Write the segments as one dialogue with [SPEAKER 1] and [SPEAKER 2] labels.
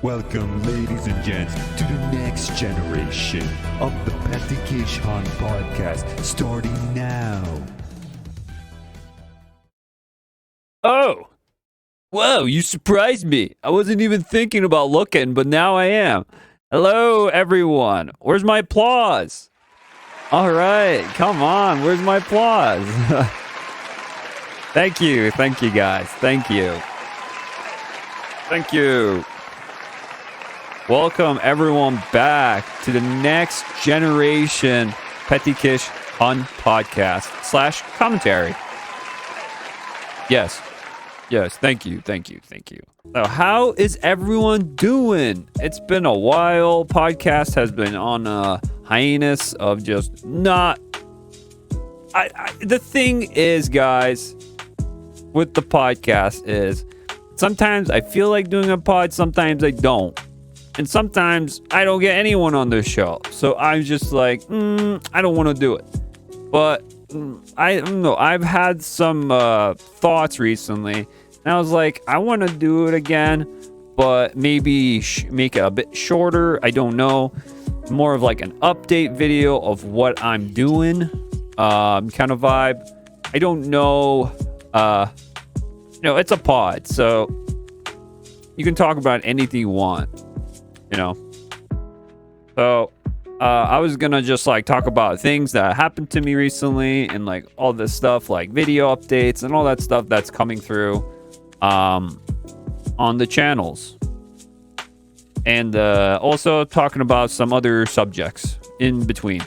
[SPEAKER 1] Welcome, ladies and gents, to the next generation of the Peti Kish podcast, starting now.
[SPEAKER 2] Oh! Whoa, you surprised me. I wasn't even thinking about looking, but now I am. Hello, everyone. Where's my applause? All right, come on. Where's my applause? Thank you, guys. Thank you. Welcome, everyone, back to the next generation Peti Kish podcast / commentary. Yes, thank you. So how is everyone doing? It's been a while. Podcast has been on a hiatus of just not... the thing is, guys, with the podcast is sometimes I feel like doing a pod, sometimes I don't. And sometimes I don't get anyone on the show. So I'm just like, I don't want to do it. But I don't know. I've had some thoughts recently. And I was like, I want to do it again. But maybe make it a bit shorter. I don't know. More of like an update video of what I'm doing. Kind of vibe. I don't know. It's a pod. So you can talk about anything you want. So I was gonna just like talk about things that happened to me recently and like all this stuff, like video updates and all that stuff that's coming through on the channels, and also talking about some other subjects in between,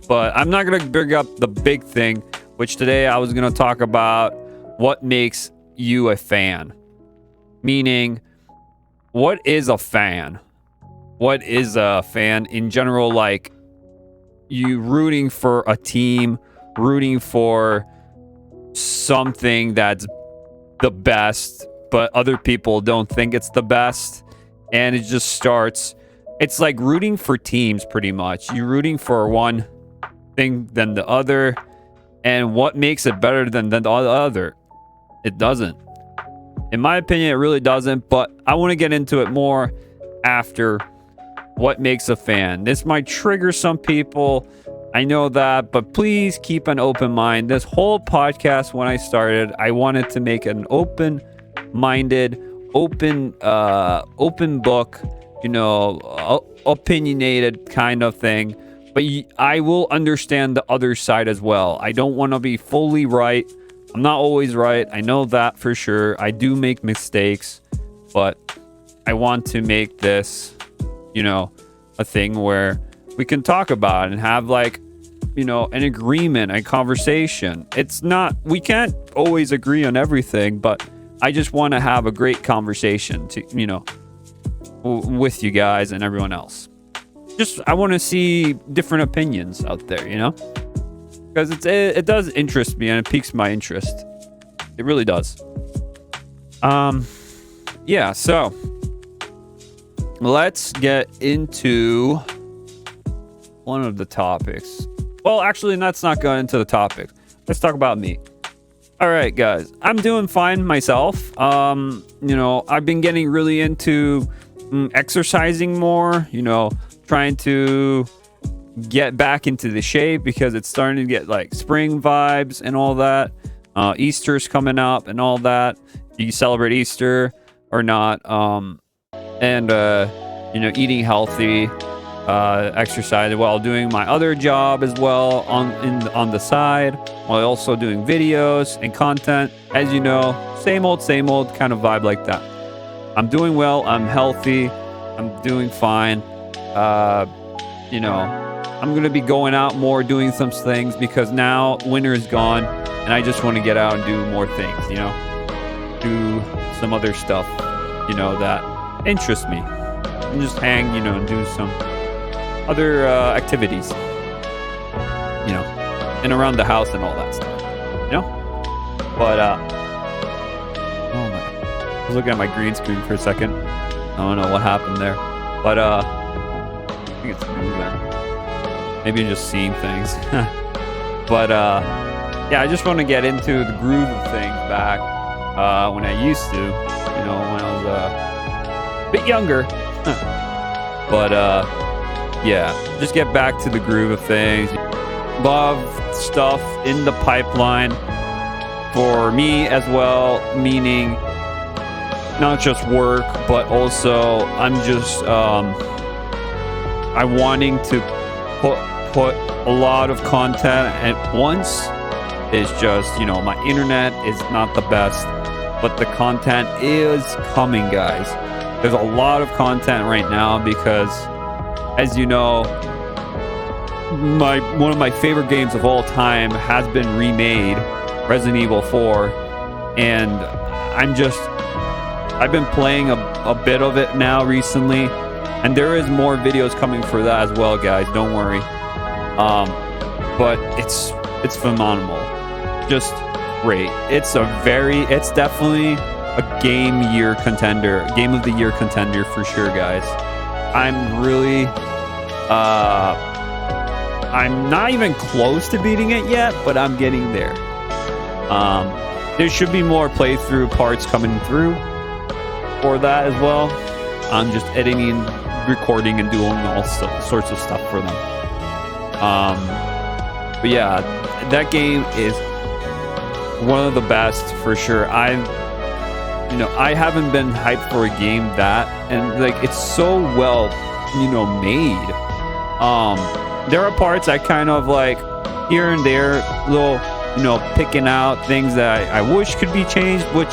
[SPEAKER 2] but I'm not gonna bring up the big thing, which today I was gonna talk about what makes you a fan, meaning what is a fan? What is a fan in general? Like, you rooting for a team, rooting for something that's the best, but other people don't think it's the best. And it just starts. It's like rooting for teams, pretty much. You're rooting for one thing than the other. And what makes it better than the other? It doesn't. In my opinion, it really doesn't, but I want to get into it more after what makes a fan. This might trigger some people. I know that, but please keep an open mind. This whole podcast, when I started, I wanted to make an open-minded, open book, opinionated kind of thing. But I will understand the other side as well. I don't want to be fully right. I'm not always right. I know that for sure. I do make mistakes, but I want to make this, a thing where we can talk about it and have like, an agreement, a conversation. We can't always agree on everything, but I just want to have a great conversation to, with you guys and everyone else. I want to see different opinions out there, because it does interest me and it piques my interest. It really does. So let's get into one of the topics. Well, actually, let's not go into the topic. Let's talk about me. All right, guys, I'm doing fine myself. I've been getting really into exercising more, trying to get back into the shape because it's starting to get like spring vibes and all that. Easter's coming up and all that. You celebrate Easter or not. Eating healthy, exercise while doing my other job as well on the side, while also doing videos and content. As you know, same old kind of vibe like that. I'm doing well. I'm healthy. I'm doing fine. I'm going to be going out more, doing some things because now winter is gone and I just want to get out and do more things, do some other stuff, that interests me, and just hang, and do some other activities, and around the house and all that stuff, but oh my, I was looking at my green screen for a second. I don't know what happened there, but I think it's moving. Maybe I'm just seeing things. But I just want to get into the groove of things back when I used to, when I was bit younger. But yeah, just get back to the groove of things. Love stuff in the pipeline for me as well, meaning not just work, but also I'm just I'm wanting to put a lot of content at once. It's just, you know, my internet is not the best, but the content is coming, guys. There's a lot of content right now because, as you know, one of my favorite games of all time has been remade, Resident Evil 4, and I've been playing a bit of it now recently, and there is more videos coming for that as well, guys. Don't worry. But it's phenomenal, just great. It's definitely a game of the year contender for sure, guys. I'm really I'm not even close to beating it yet, but I'm getting there. There should be more playthrough parts coming through for that as well. I'm just editing, recording, and doing all sorts of stuff for them. But yeah, that game is one of the best for sure. I haven't been hyped for a game and like it's so well, made. There are parts I kind of like here and there, little, picking out things that I wish could be changed, which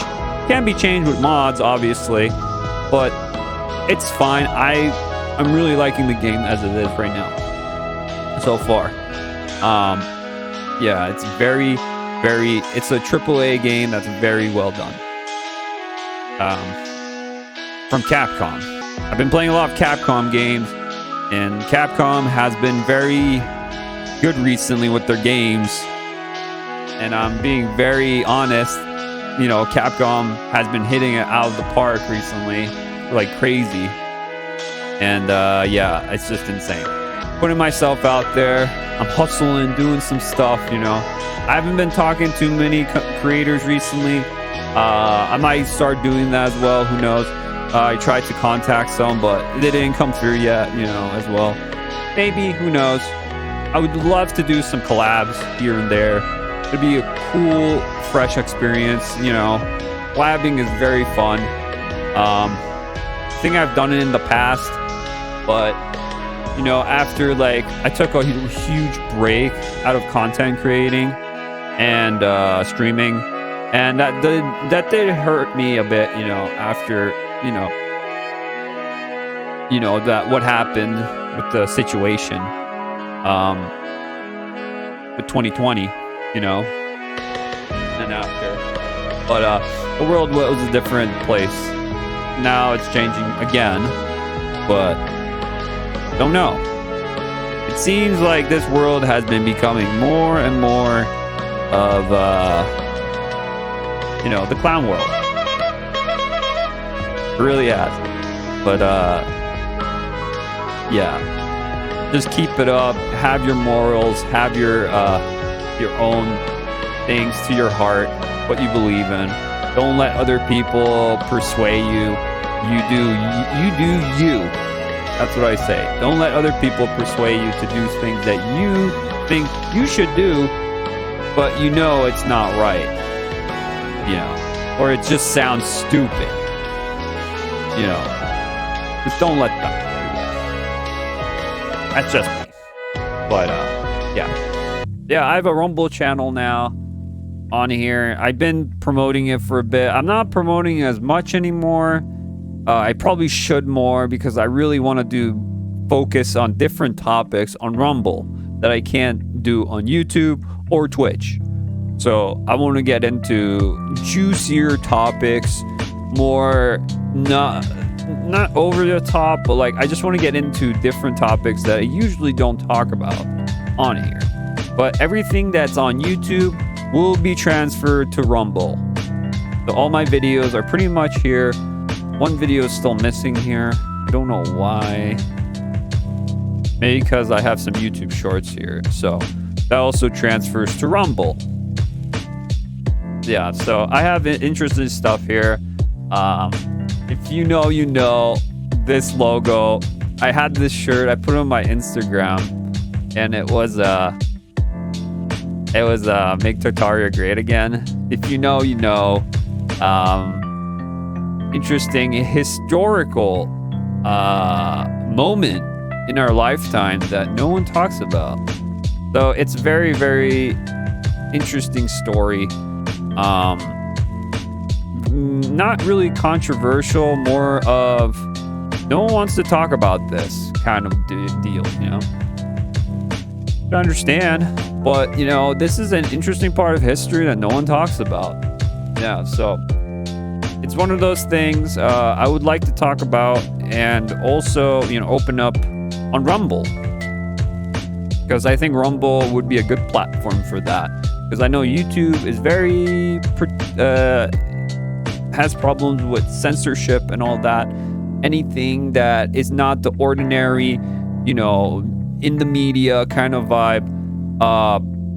[SPEAKER 2] can be changed with mods, obviously, but it's fine. I'm really liking the game as it is right now so far. Yeah, it's it's a AAA game that's very well done. From Capcom. I've been playing a lot of Capcom games, and Capcom has been very good recently with their games. And I'm being very honest, Capcom has been hitting it out of the park recently, like crazy. And yeah, it's just insane. Putting myself out there, I'm hustling, doing some stuff, I haven't been talking to many creators recently. I might start doing that as well, who knows. I tried to contact some, but they didn't come through yet, as well. Maybe, who knows. I would love to do some collabs here and there. It'd be a cool, fresh experience, Collabing is very fun. I think I've done it in the past, but, after, I took a huge break out of content creating and streaming, and that did hurt me a bit, after, that what happened with the situation with 2020, and after. But the world was a different place. Now it's changing again, but don't know. It seems like this world has been becoming more and more of the clown world. It really has. But yeah, just keep it up. Have your morals. Have your own things to your heart, what you believe in. Don't let other people persuade you. You do you. That's what I say. Don't let other people persuade you to do things that you think you should do, but it's not right. Or it just sounds stupid. Just don't let them do that. That's just me. But yeah, I have a Rumble channel now on here. I've been promoting it for a bit. I'm not promoting as much anymore. I probably should more because I really want to focus on different topics on Rumble that I can't do on YouTube or Twitch. So I want to get into juicier topics, more not over the top, but I just want to get into different topics that I usually don't talk about on here. But everything that's on YouTube will be transferred to Rumble. So all my videos are pretty much here. One video is still missing here. I don't know why. Maybe because I have some YouTube shorts here. So that also transfers to Rumble. Yeah, so I have interesting stuff here. If if you know, you know, this logo. I had this shirt. I put it on my Instagram, and it was Make Tartaria Great Again. If you know, you know. Interesting historical moment in our lifetime that no one talks about. So it's very, very interesting story. Not really controversial, more of no one wants to talk about this kind of deal, you know. I understand, but you know, this is an interesting part of history that no one talks about. Yeah, so it's one of those things I would like to talk about, and also, you know, open up on Rumble, because I think Rumble would be a good platform for that. Because I know YouTube is very has problems with censorship and all that. Anything that is not the ordinary, you know, in the media kind of vibe,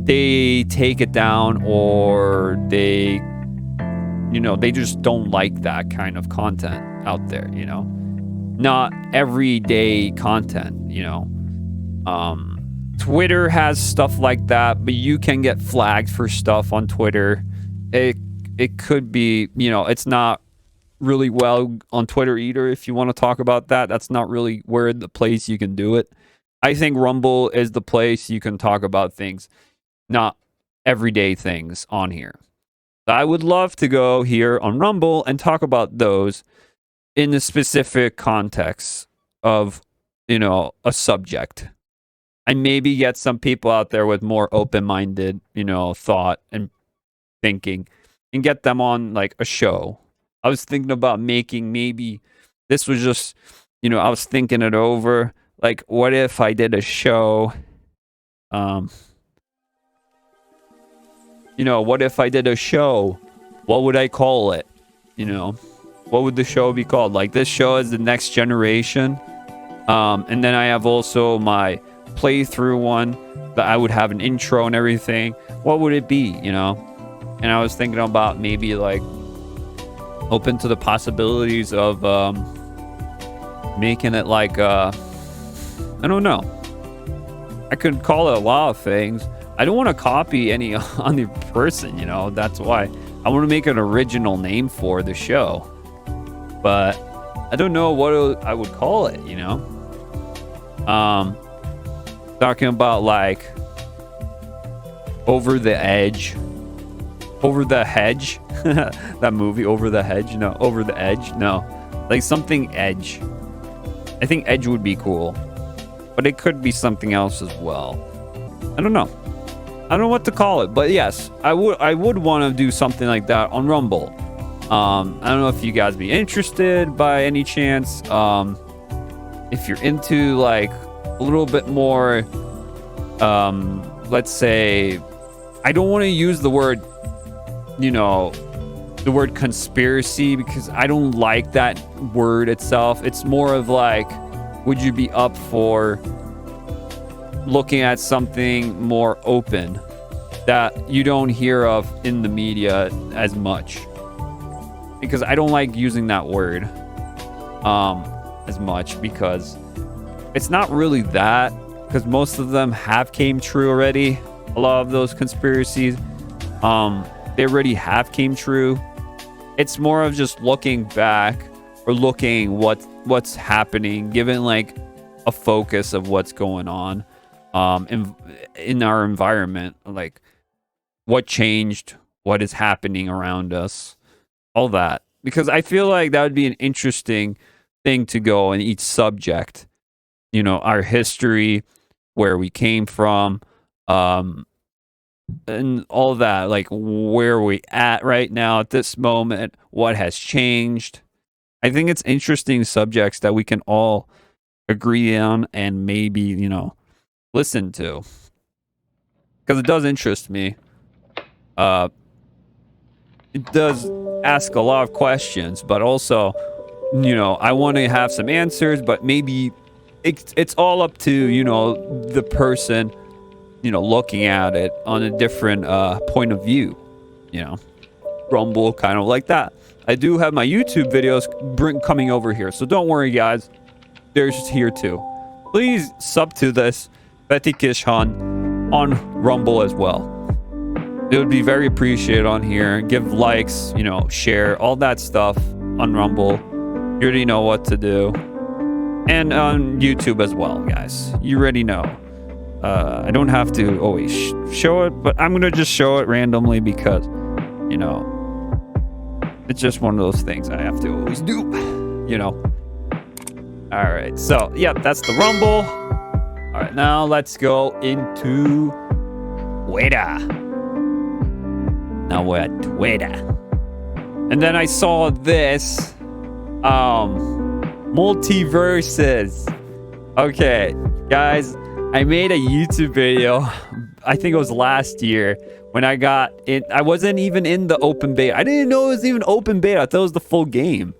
[SPEAKER 2] they take it down, or they, you know, they just don't like that kind of content out there, you know. Not everyday content, you know. Twitter has stuff like that, but you can get flagged for stuff on Twitter. It could be, you know, it's not really well on Twitter either. If you want to talk about that, that's not really where the place you can do it. I think Rumble is the place you can talk about things, not everyday things on here. I would love to go here on Rumble and talk about those in the specific context of, you know, a subject. And maybe get some people out there with more open-minded, you know, thought and thinking, and get them on like a show. I was thinking about making, maybe this was just, you know, I was thinking it over. Like, what if I did a show? You know, what if I did a show? What would I call it? You know, what would the show be called? Like, this show is the next generation. And then I have also my playthrough one that I would have an intro and everything. What would it be, you know? And I was thinking about maybe like open to the possibilities of making it like I don't know. I could call it a lot of things. I don't want to copy any on the person, you know. That's why I want to make an original name for the show. But I don't know what I would call it, you know. Talking about like Over the Edge. Over the Hedge. That movie, Over the Hedge. No, Over the Edge. No. Like something Edge. I think Edge would be cool. But it could be something else as well. I don't know. I don't know what to call it. But yes, I would want to do something like that on Rumble. I don't know if you guys be interested by any chance. If you're into like a little bit more, let's say, I don't want to use the word, you know, the word conspiracy, because I don't like that word itself. It's more of like, would you be up for looking at something more open that you don't hear of in the media as much? Because I don't like using that word as much, because it's not really that, because most of them have came true already. A lot of those conspiracies, they already have came true. It's more of just looking back, or looking what's happening, given like a focus of what's going on in our environment, like what changed, what is happening around us, all that. Because I feel like that would be an interesting thing to go in each subject. You know, our history, where we came from, and all that, like where are we at right now at this moment, what has changed. I think it's interesting subjects that we can all agree on and maybe, you know, listen to, because it does interest me. It does ask a lot of questions, but also, you know, I want to have some answers, but maybe it's all up to, you know, the person, you know, looking at it on a different point of view, you know. Rumble kind of like that. I do have my YouTube videos coming over here. So don't worry, guys. There's here too. Please sub to this Peti Kish Han on Rumble as well. It would be very appreciated on here. Give likes, you know, share, all that stuff on Rumble. You already know what to do. And on YouTube as well, guys. You already know. I don't have to always show it, but I'm going to just show it randomly because, you know, it's just one of those things I have to always do, you know. All right. So, yeah, that's the Rumble. All right. Now let's go into Twitter. Now we're at Twitter. And then I saw this. Multiverses. Okay, guys, I made a YouTube video. I think it was last year when I got in. I wasn't even in the open beta. I didn't know it was even open beta. I thought it was the full game.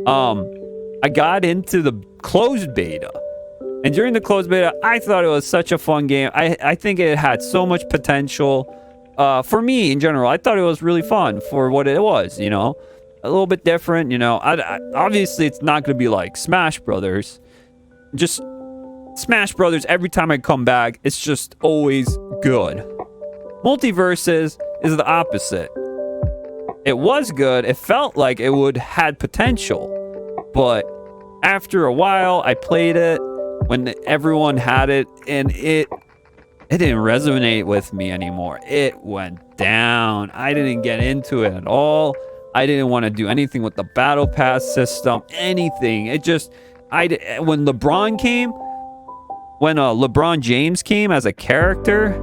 [SPEAKER 2] I got into the closed beta. And during the closed beta, I thought it was such a fun game. I think it had so much potential. For me, in general, I thought it was really fun for what it was, you know? A little bit different, you know. Obviously, it's not going to be like Smash Brothers. Just Smash Brothers, every time I come back, it's just always good. Multiverses is the opposite. It was good. It felt like it had potential. But after a while, I played it when everyone had it, and it didn't resonate with me anymore. It went down. I didn't get into it at all. I didn't want to do anything with the battle pass system, anything. When LeBron came, when LeBron James came as a character,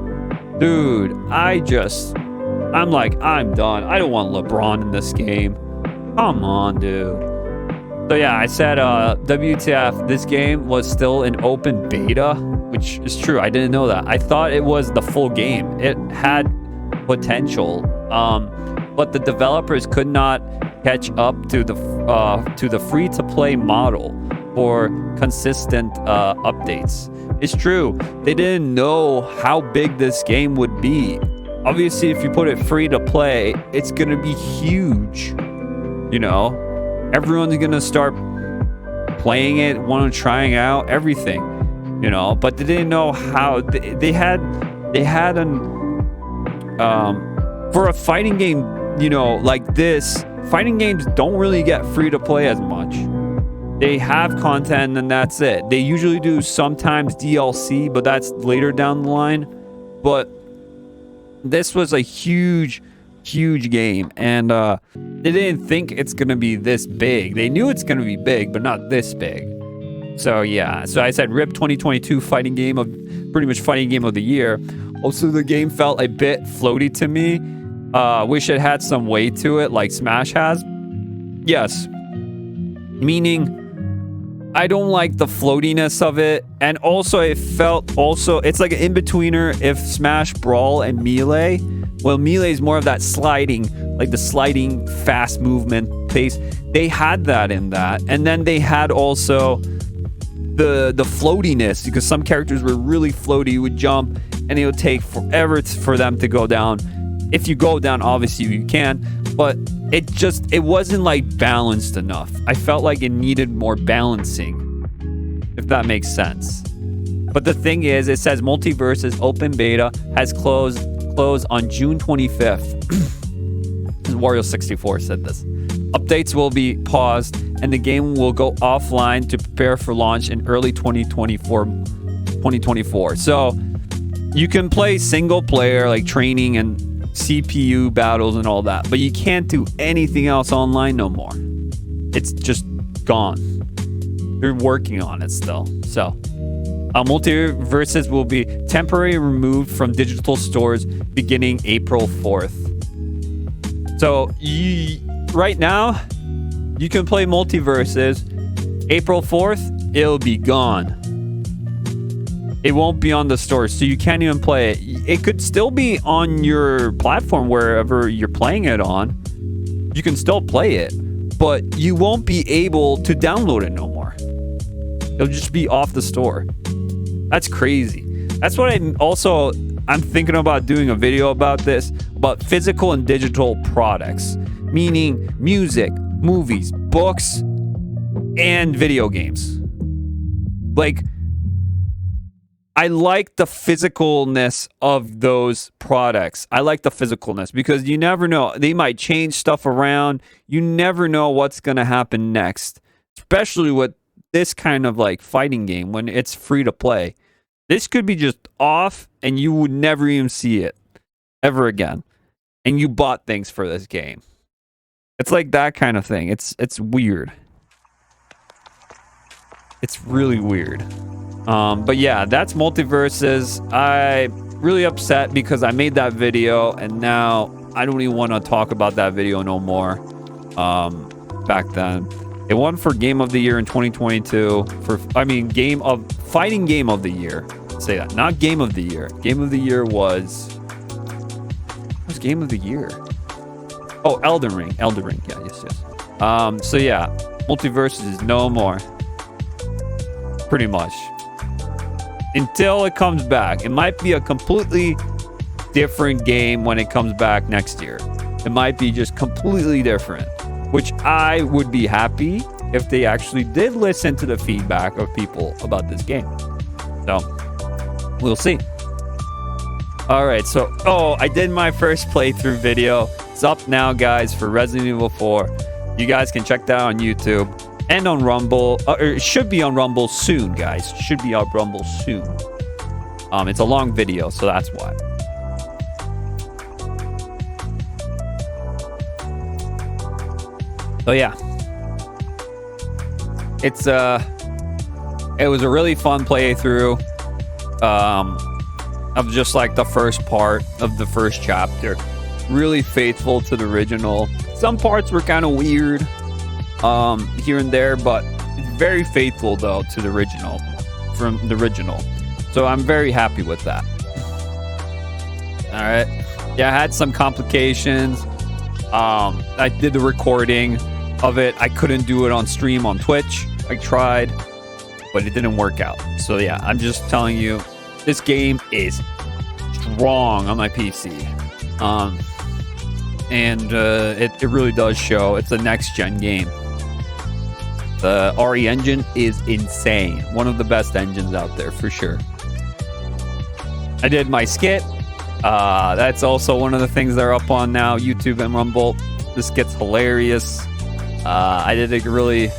[SPEAKER 2] dude, I'm like, I'm done. I don't want LeBron in this game. Come on, dude. So yeah, I said, WTF, this game was still in open beta, which is true. I didn't know that. I thought it was the full game. It had potential. But the developers could not catch up to the free-to-play model for consistent updates. It's true. They didn't know how big this game would be. Obviously, if you put it free-to-play, it's going to be huge. You know? Everyone's going to start playing it, trying out everything. You know? But they didn't know how... They had for a fighting game, you know, like this, fighting games don't really get free to play as much. They have content and that's it. They usually do sometimes DLC, but that's later down the line. But this was a huge game, and they didn't think it's gonna be this big. They knew it's gonna be big, but not this big. So yeah, so I said RIP 2022 fighting game of the year. Also, the game felt a bit floaty to me. Wish it had some weight to it like Smash has. Yes. Meaning, I don't like the floatiness of it. And also, it's like an in-betweener if Smash Brawl and Melee. Well, Melee is more of that sliding, like the sliding fast movement pace. They had that in that. And then they had also the floatiness, because some characters were really floaty. You would jump and it would take forever for them to go down. If you go down, obviously you can, but it wasn't like balanced enough. I felt like it needed more balancing, if that makes sense. But the thing is, it says Multiverses open beta has closed on June 25th. Wario64 said this. Updates will be paused and the game will go offline to prepare for launch in early 2024. So you can play single player, like training and CPU battles and all that, but you can't do anything else online no more. It's just gone. They're working on it still. So Multiverses will be temporarily removed from digital stores beginning April 4th. So right now you can play Multiverses. April 4th, it'll be gone. It won't be on the store, so you can't even play it. It could still be on your platform wherever you're playing it on. You can still play it, but you won't be able to download it no more. It'll just be off the store. That's crazy. That's what I'm thinking about doing a video about this, about physical and digital products. meaning music, movies, books, and video games. Like, I like the physicalness of those products. I like the physicalness because you never know. They might change stuff around. You never know what's going to happen next, especially with this kind of like fighting game when it's free to play. This could be just off and you would never even see it ever again. And you bought things for this game. It's like that kind of thing. It's weird. It's really weird. But yeah, that's Multiverses. I'm really upset because I made that video and now I don't even want to talk about that video no more. Back then, it won for Game of the Year in 2022. Fighting Game of the Year. Say that, not Game of the Year. Game of the Year was. What was Game of the Year? Oh, Elden Ring. Elden Ring. Yeah, yes. So yeah, Multiverses is no more. Pretty much. Until it comes back. It might be a completely different game when it comes back next year. It might be just completely different, which I would be happy if they actually did listen to the feedback of people about this game. So, we'll see. All right, so, I did my first playthrough video. It's up now, guys, for Resident Evil 4. You guys can check that out on YouTube. And on Rumble, it should be on Rumble soon, guys. Should be on Rumble soon. It's a long video, so that's why. So yeah, it was a really fun playthrough. Of just like the first part of the first chapter, really faithful to the original. Some parts were kind of weird. Here and there, but it's very faithful though to the original, from the original. So I'm very happy with that. All right. Yeah, I had some complications. I did the recording of it. I couldn't do it on stream on Twitch. I tried, but it didn't work out. So yeah, I'm just telling you, this game is strong on my PC. It really does show. It's a next gen game. The RE engine is insane. One of the best engines out there for sure. I did my skit. That's also one of the things that are up on now, YouTube and Rumble. This skit's hilarious. I did it really,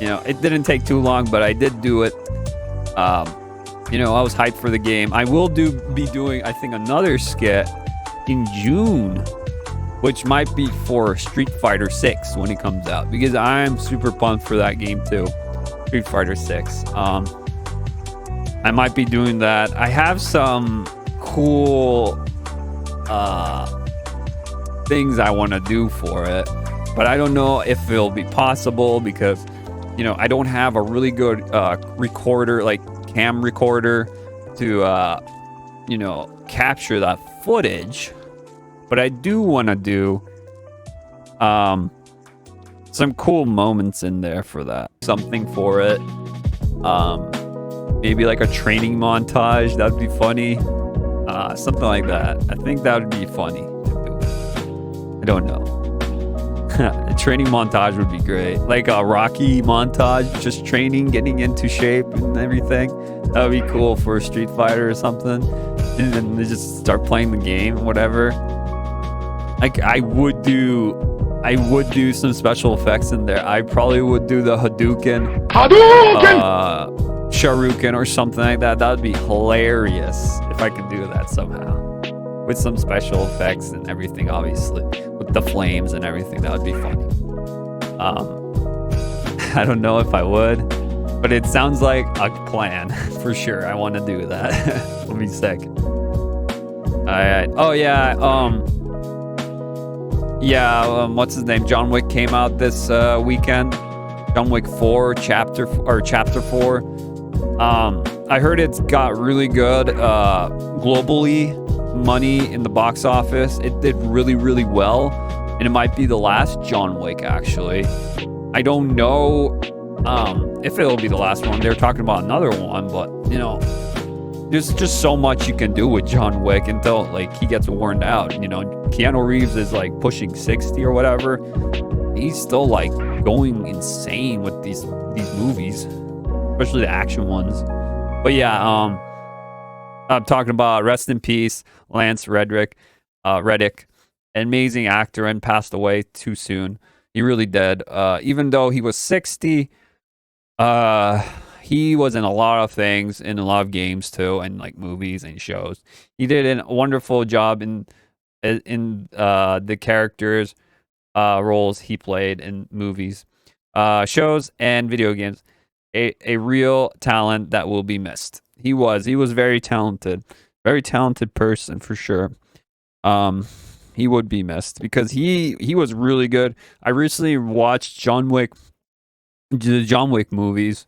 [SPEAKER 2] it didn't take too long, but I did do it. I was hyped for the game. I will be doing, I think, another skit in June, which might be for Street Fighter 6 when it comes out, because I'm super pumped for that game too. Street Fighter 6. I might be doing that. I have some cool things I want to do for it, but I don't know if it'll be possible because, I don't have a really good recorder, like cam recorder to, capture that footage. But I do want to do some cool moments in there for that. Something for it. Maybe like a training montage. That would be funny. Something like that. I think that would be funny to do. I don't know. A training montage would be great. Like a Rocky montage, just training, getting into shape and everything. That would be cool for a Street Fighter or something. And then they just start playing the game, whatever. Like I would do some special effects in there. I probably would do the Hadouken, Sharuken or something like that. That would be hilarious if I could do that somehow. With some special effects and everything, obviously. With the flames and everything, that would be funny. I don't know if I would, but it sounds like a plan for sure. I want to do that. It'll be sick. Alright. Oh yeah, what's his name? John Wick came out this weekend. John Wick 4, chapter 4. I heard it's got really good globally money in the box office. It did really, really well, and it might be the last John Wick, actually. I don't know if it'll be the last one. They're talking about another one, but there's just so much you can do with John Wick until like he gets worn out. You know, Keanu Reeves is like pushing 60 or whatever. He's still like going insane with these movies, especially the action ones. But yeah, I'm talking about rest in peace, Lance Reddick, amazing actor, and passed away too soon. He really did. Even though he was 60, he was in a lot of things, in a lot of games too, and like movies and shows. He did a wonderful job in the characters roles he played in movies, shows, and video games. A real talent that will be missed. He was very talented person for sure. He would be missed because he was really good. I recently watched the John Wick movies.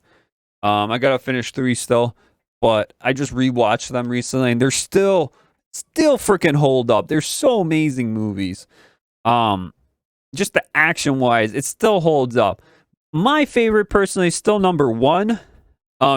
[SPEAKER 2] I gotta finish 3 still, but I just rewatched them recently, and they're still freaking hold up. They're so amazing movies. Just the action wise, it still holds up. My favorite personally is still number 1,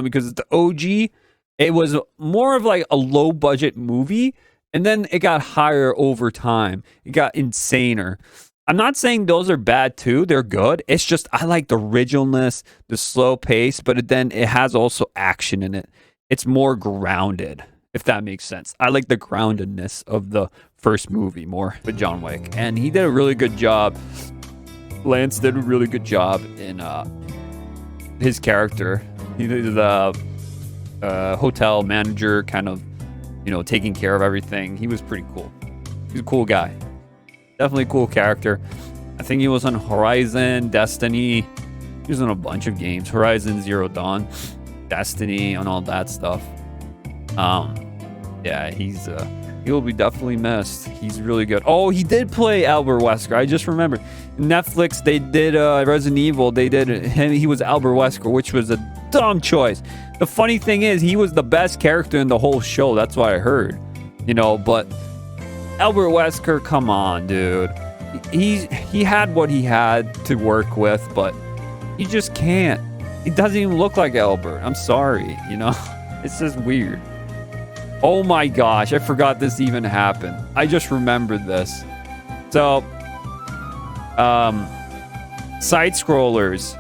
[SPEAKER 2] because it's the OG. It was more of like a low budget movie, and then it got higher over time. It got insaner. I'm not saying those are bad too. They're good. It's just I like the originalness, the slow pace, but then it has also action in it. It's more grounded, if that makes sense. I like the groundedness of the first movie more with John Wick, and he did a really good job. Lance did a really good job in his character. He did the hotel manager, kind of, taking care of everything. He was pretty cool. He's a cool guy. Definitely a cool character. I think he was on Horizon, Destiny. He was in a bunch of games. Horizon Zero Dawn, Destiny, and all that stuff. Yeah, he will be definitely missed. He's really good. Oh, he did play Albert Wesker. I just remembered. Netflix, they did Resident Evil. They did him. He was Albert Wesker, which was a dumb choice. The funny thing is, he was the best character in the whole show. That's what I heard. But Albert Wesker, come on, dude. He had what he had to work with, but he just can't. He doesn't even look like Albert. I'm sorry. It's just weird. Oh my gosh, I forgot this even happened. I just remembered this. So, Side Scrollers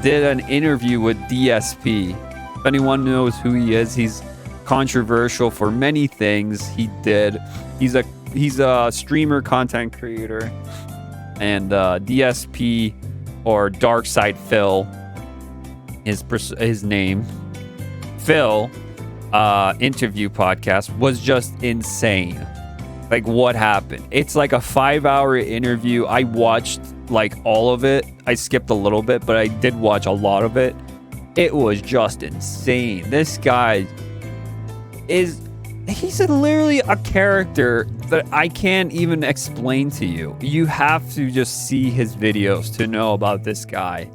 [SPEAKER 2] did an interview with DSP. If anyone knows who he is, he's controversial for many things he did. He's a streamer, content creator, and DSP, or Dark Side Phil, his name. Phil interview podcast was just insane. Like, what happened? It's like a 5-hour interview. I watched like all of it. I skipped a little bit, but I did watch a lot of it. It was just insane. This guy he's literally a character that I can't even explain to you. You have to just see his videos to know about this guy.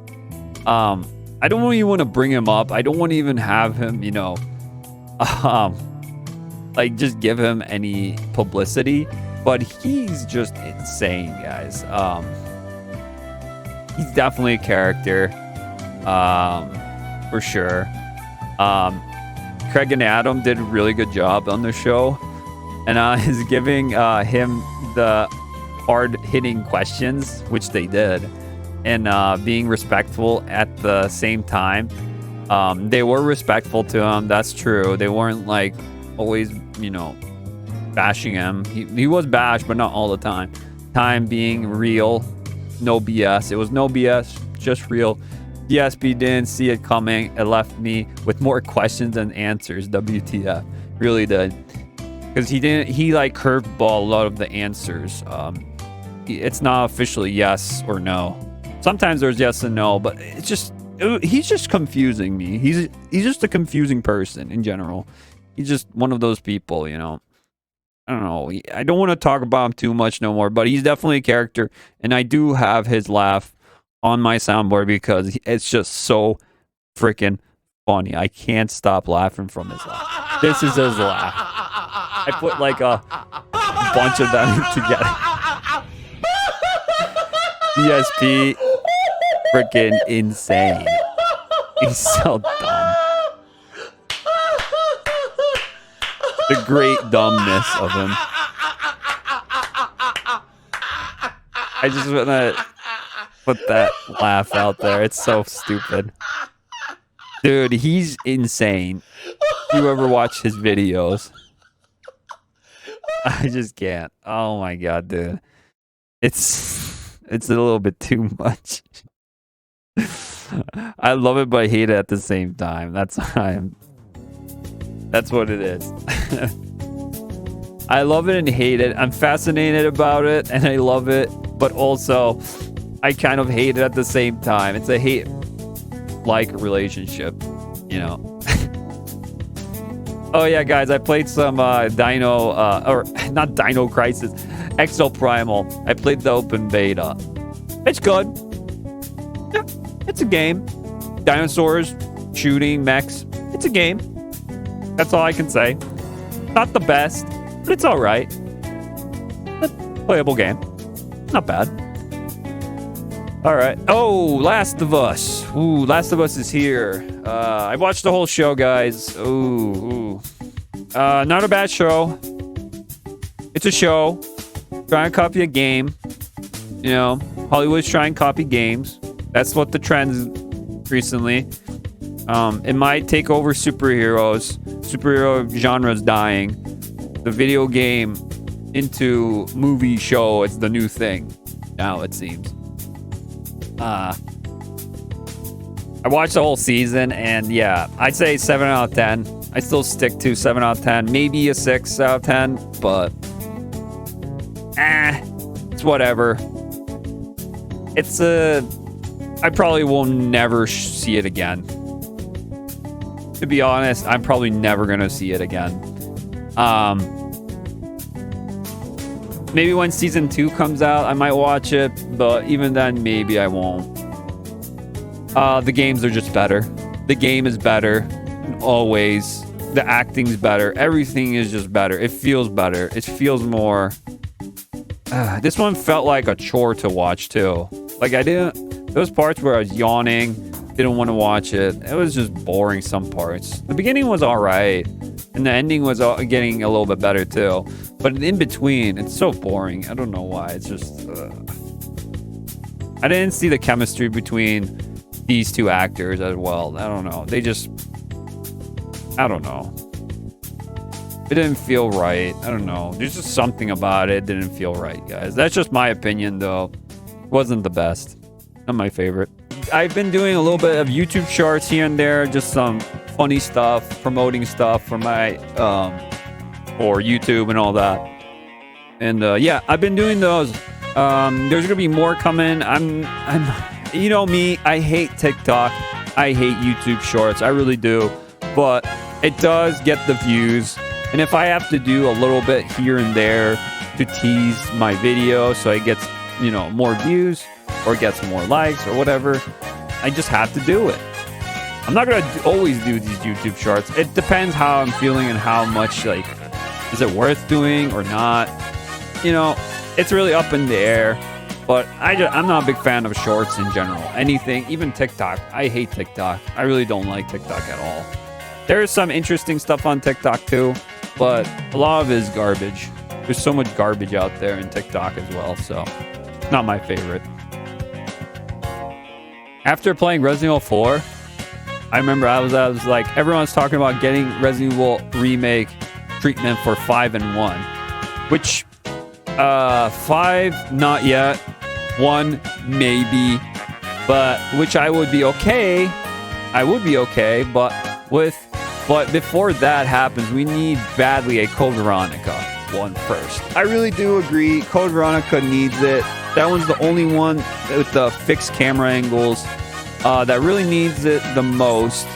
[SPEAKER 2] I don't even want to bring him up. I don't want to even have him, like just give him any publicity, but he's just insane, guys. He's definitely a character, for sure. Craig and Adam did a really good job on the show, and is giving him the hard-hitting questions, which they did, and being respectful at the same time. They were respectful to him. That's true. They weren't like always, bashing him. He was bashed, but not all the time. Time being real, no BS. It was no BS, just real. DSP didn't see it coming. It left me with more questions than answers. WTF, really did. Because he like curveball a lot of the answers. It's not officially yes or no. Sometimes there's yes and no, but he's just confusing me. He's just a confusing person in general. He's just one of those people, I don't know. I don't want to talk about him too much no more, but he's definitely a character, and I do have his laugh on my soundboard because it's just so freaking funny. I can't stop laughing from his laugh. This is his laugh. I put like a bunch of them together. DSP, freaking insane. He's so dumb. The great dumbness of him. I just want to put that laugh out there. It's so stupid. Dude, he's insane. You ever watch his videos? I just can't. Oh my god, dude. It's a little bit too much. I love it but hate it at the same time. That's what it is. I love it and hate it. I'm fascinated about it and I love it, but also I kind of hate it at the same time. It's a hate-like relationship, you know. Oh yeah, guys, I played some Dino, or not Dino Crisis, Exo Primal. I played the open beta. It's good. Yeah, it's a game. Dinosaurs, shooting, mechs. It's a game. That's all I can say. Not the best, but it's all right. A playable game. Not bad. All right. Oh, Last of Us. Ooh, Last of Us is here. I watched the whole show, guys. Ooh. Not a bad show. It's a show. Trying to copy a game. You know, Hollywood's trying to copy games. That's what the trend is recently. It might take over superheroes. Superhero genre is dying. The video game into movie show, it's the new thing now, it seems. I watched the whole season, and yeah, I'd say 7 out of 10. I still stick to 7 out of 10, maybe a 6 out of 10, but it's whatever. I probably will never see it again. To be honest, I'm probably never gonna see it again. Maybe when season 2 comes out, I might watch it, but even then, maybe I won't. The games are just better. The game is better, always. The acting's better. Everything is just better. It feels better. It feels more. This one felt like a chore to watch too. Like those parts where I was yawning, didn't want to watch it. It was just boring. Some parts. The beginning was all right, and the ending was getting a little bit better too. But in between, it's so boring. I don't know why. It's just. I didn't see the chemistry between these two actors as well. I don't know. I don't know. It didn't feel right. I don't know. There's just something about it didn't feel right, guys. That's just my opinion, though. Wasn't the best. Not my favorite. I've been doing a little bit of YouTube shorts here and there, just some funny stuff, promoting stuff for my for YouTube and all that. And yeah, I've been doing those. There's gonna be more coming. I'm you know me, I hate TikTok. I hate YouTube shorts. I really do. But it does get the views. And if I have to do a little bit here and there to tease my video so it gets, you know, more views or gets more likes or whatever, I just have to do it. I'm not going to always do these YouTube shorts. It depends how I'm feeling and how much, like, is it worth doing or not? You know, it's really up in the air. But I'm not a big fan of shorts in general. Anything, even TikTok. I hate TikTok. I really don't like TikTok at all. There is some interesting stuff on TikTok too, but a lot of it is garbage. There's so much garbage out there in TikTok as well, so not my favorite. After playing Resident Evil 4, I remember I was like, everyone's talking about getting Resident Evil Remake treatment for 5 and 1, which 5 not yet, 1 maybe, but which I would be okay. I would be okay, but before that happens, we need badly a Code Veronica one first. I really do agree. Code Veronica needs it. That one's the only one with the fixed camera angles that really needs it the most.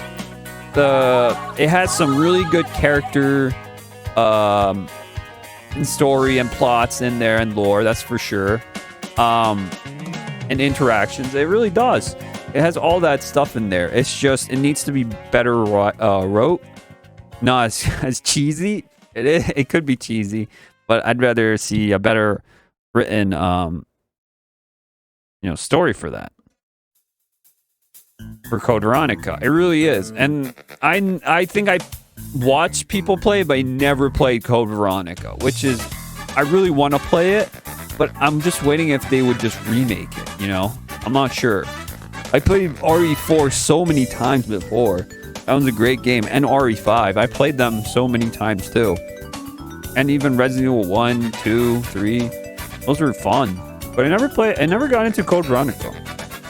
[SPEAKER 2] It has some really good character and story and plots in there and lore, that's for sure. And interactions. It really does. It has all that stuff in there. It's just, it needs to be better wrote. Not as cheesy. It could be cheesy, but I'd rather see a better written, story for that. For Code Veronica. It really is. And I think I watched people play, but I never played Code Veronica, which is, I really want to play it, but I'm just waiting if they would just remake it, you know? I'm not sure. I played RE4 so many times before. That was a great game. And RE5. I played them so many times too. And even Resident Evil 1, 2, 3. Those were fun. But I never got into Code Veronica.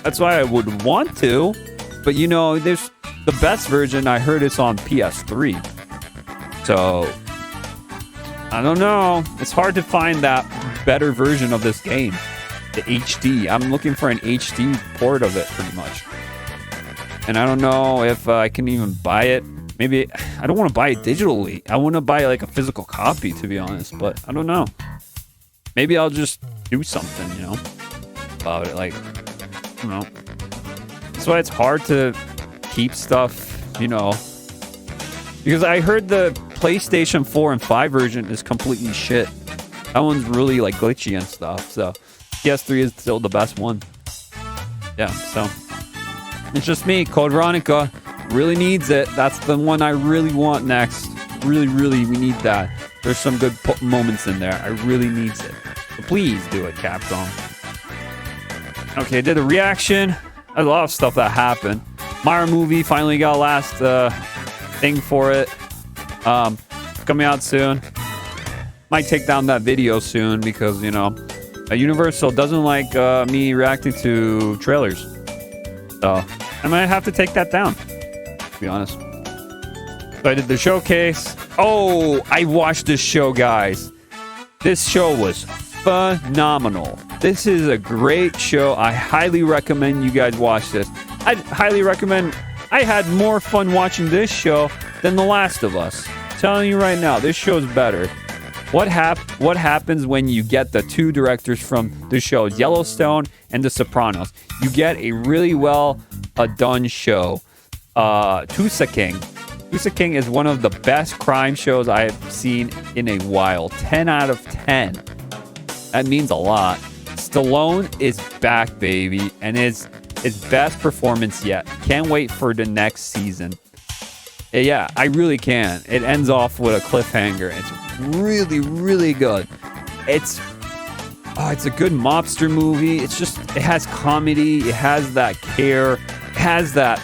[SPEAKER 2] That's why I would want to. But you know, there's the best version I heard is on PS3. So I don't know. It's hard to find that better version of this game. The HD. I'm looking for an HD port of it pretty much. And I don't know if I can even buy it. Maybe I don't want to buy it digitally. I want to buy like a physical copy, to be honest. But I don't know. Maybe I'll just do something, you know, about it. Like, I don't know. That's why it's hard to keep stuff, you know, because I heard the PlayStation 4 and 5 version is completely shit. That one's really like glitchy and stuff. So PS3 is still the best one. Yeah, so it's just me. Code Veronica really needs it. That's the one I really want next. Really, we need that. There's some good moments in there. I really needs it. So please do it, Capcom. Okay, I did a reaction. A lot of stuff that happened. Mario movie finally got last thing for it. Coming out soon. Might take down that video soon because, you know, Universal doesn't like me reacting to trailers. So I might have to take that down, to be honest. So I did the showcase. Oh, I watched this show, guys. This show was phenomenal. This is a great show. I highly recommend you guys watch this. I highly recommend. I had more fun watching this show than The Last of Us. I'm telling you right now, this show's better. What happens when you get the two directors from the shows, Yellowstone and The Sopranos? You get a really well done show. Tulsa King. Tulsa King is one of the best crime shows I have seen in a while. 10 out of 10. That means a lot. Stallone is back, baby, and it's his best performance yet. Can't wait for the next season. Yeah, I really can. It ends off with a cliffhanger. It's really good. It's a good mobster movie. It has comedy. It has that care. It has that,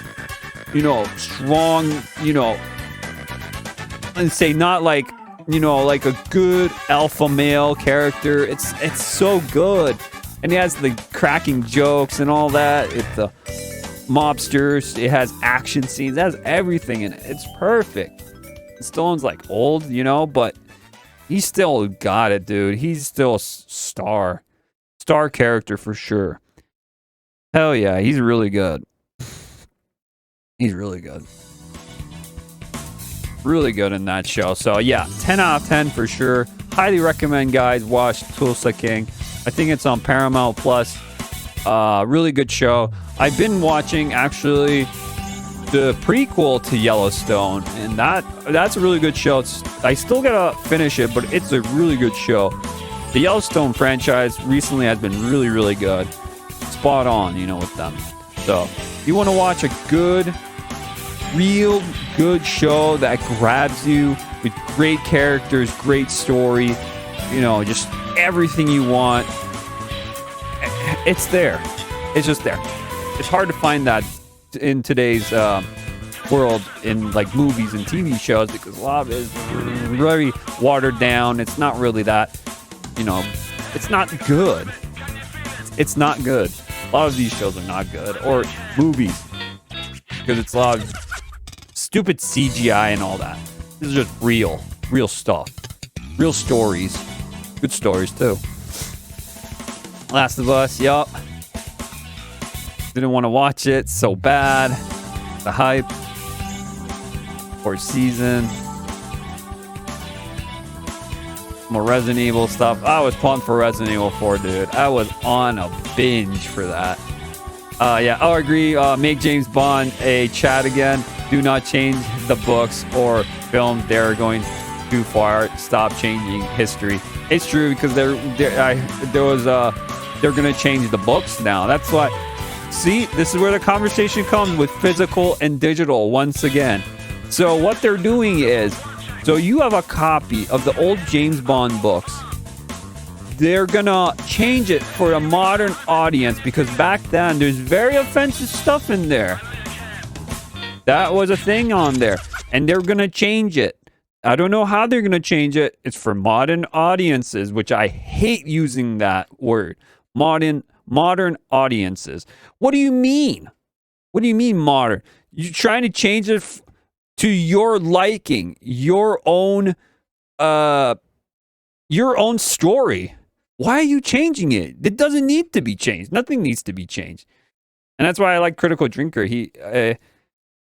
[SPEAKER 2] you know, strong, you know, and say not like, you know, like a good alpha male character. It's so good. And it has the cracking jokes and all that. It's the mobsters. It has action scenes. It has everything in it. It's perfect. Stallone's like old, you know, but he still got it, dude. He's still a star character for sure. Hell yeah, he's really good. He's really good. Really good in that show. So yeah, 10 out of 10 for sure. Highly recommend, guys, watch Tulsa King. I think it's on Paramount Plus. Really good show. I've been watching actually the prequel to Yellowstone, and that's a really good show. I still gotta finish it, but it's a really good show. The Yellowstone franchise recently has been really good. Spot on, you know, with them. So if you want to watch a good, real good show that grabs you with great characters, great story, you know, just everything you want, it's there. It's just there. It's hard to find that in today's world in like movies and TV shows because a lot of it is very watered down. It's not really that, you know, it's not good. It's not good. A lot of these shows are not good, or movies, because it's a lot of stupid CGI and all that. This is just real stuff, real stories, good stories too. Last of Us, yup. Didn't want to watch it so bad. The hype. Fourth season. More Resident Evil stuff. I was pumped for Resident Evil 4, dude. I was on a binge for that. Yeah, I agree. Make James Bond a Chad again. Do not change the books or film. They're going too far. Stop changing history. It's true because they're gonna change the books now. That's why. See, this is where the conversation comes with physical and digital once again. So what they're doing is, so you have a copy of the old James Bond books. They're gonna change it for a modern audience because back then there's very offensive stuff in there. That was a thing on there, and they're gonna change it. I don't know how they're gonna change it. It's for modern audiences, which I hate using that word. Modern audiences. What do you mean? What do you mean modern? You're trying to change it to your liking, your own story. Why are you changing it? It doesn't need to be changed. Nothing needs to be changed. And that's why I like Critical Drinker. He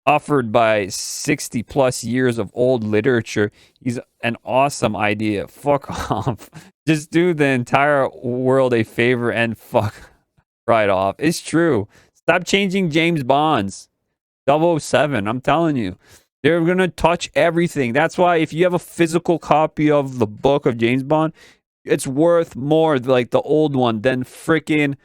[SPEAKER 2] offered by 60 plus years of old literature. He's an awesome idea. Fuck off. Just do the entire world a favor and fuck right off. It's true. Stop changing James Bond's 007. I'm telling you. They're going to touch everything. That's why if you have a physical copy of the book of James Bond, it's worth more like the old one than freaking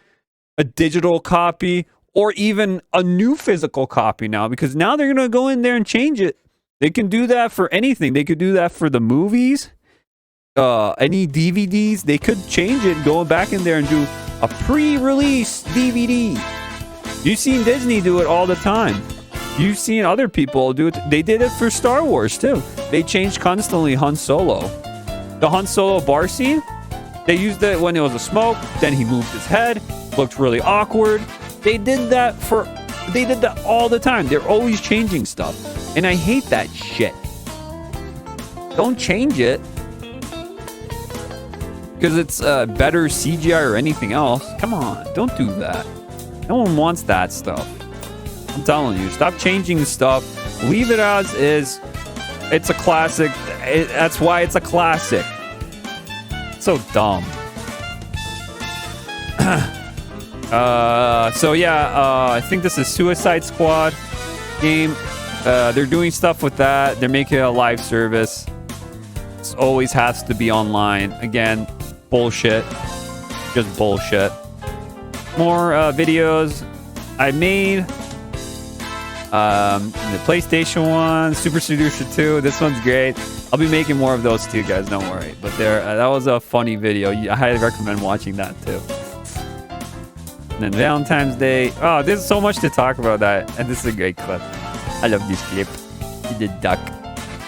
[SPEAKER 2] a digital copy or even a new physical copy now, because now they're going to go in there and change it. They can do that for anything. They could do that for the movies, any DVDs. They could change it, go back in there and do a pre-release DVD. You've seen Disney do it all the time. You've seen other people do it. They did it for Star Wars too. They changed constantly Han Solo. The Han Solo bar scene, they used it when it was a smoke. Then he moved his head. Looked really awkward. They did that all the time. They're always changing stuff. And I hate that shit. Don't change it. Because it's better CGI or anything else. Come on, don't do that. No one wants that stuff. I'm telling you, stop changing stuff. Leave it as is. It's a classic. That's why it's a classic. It's so dumb. I think this is Suicide Squad game. They're doing stuff with that. They're making a live service. It always has to be online. Again, bullshit. Just bullshit. More videos I made. The PlayStation 1, Super Seducer 2. This one's great. I'll be making more of those too, guys. Don't worry. But that was a funny video. I highly recommend watching that too. And then Valentine's Day. Oh, there's so much to talk about that. And this is a great clip. I love this clip. The duck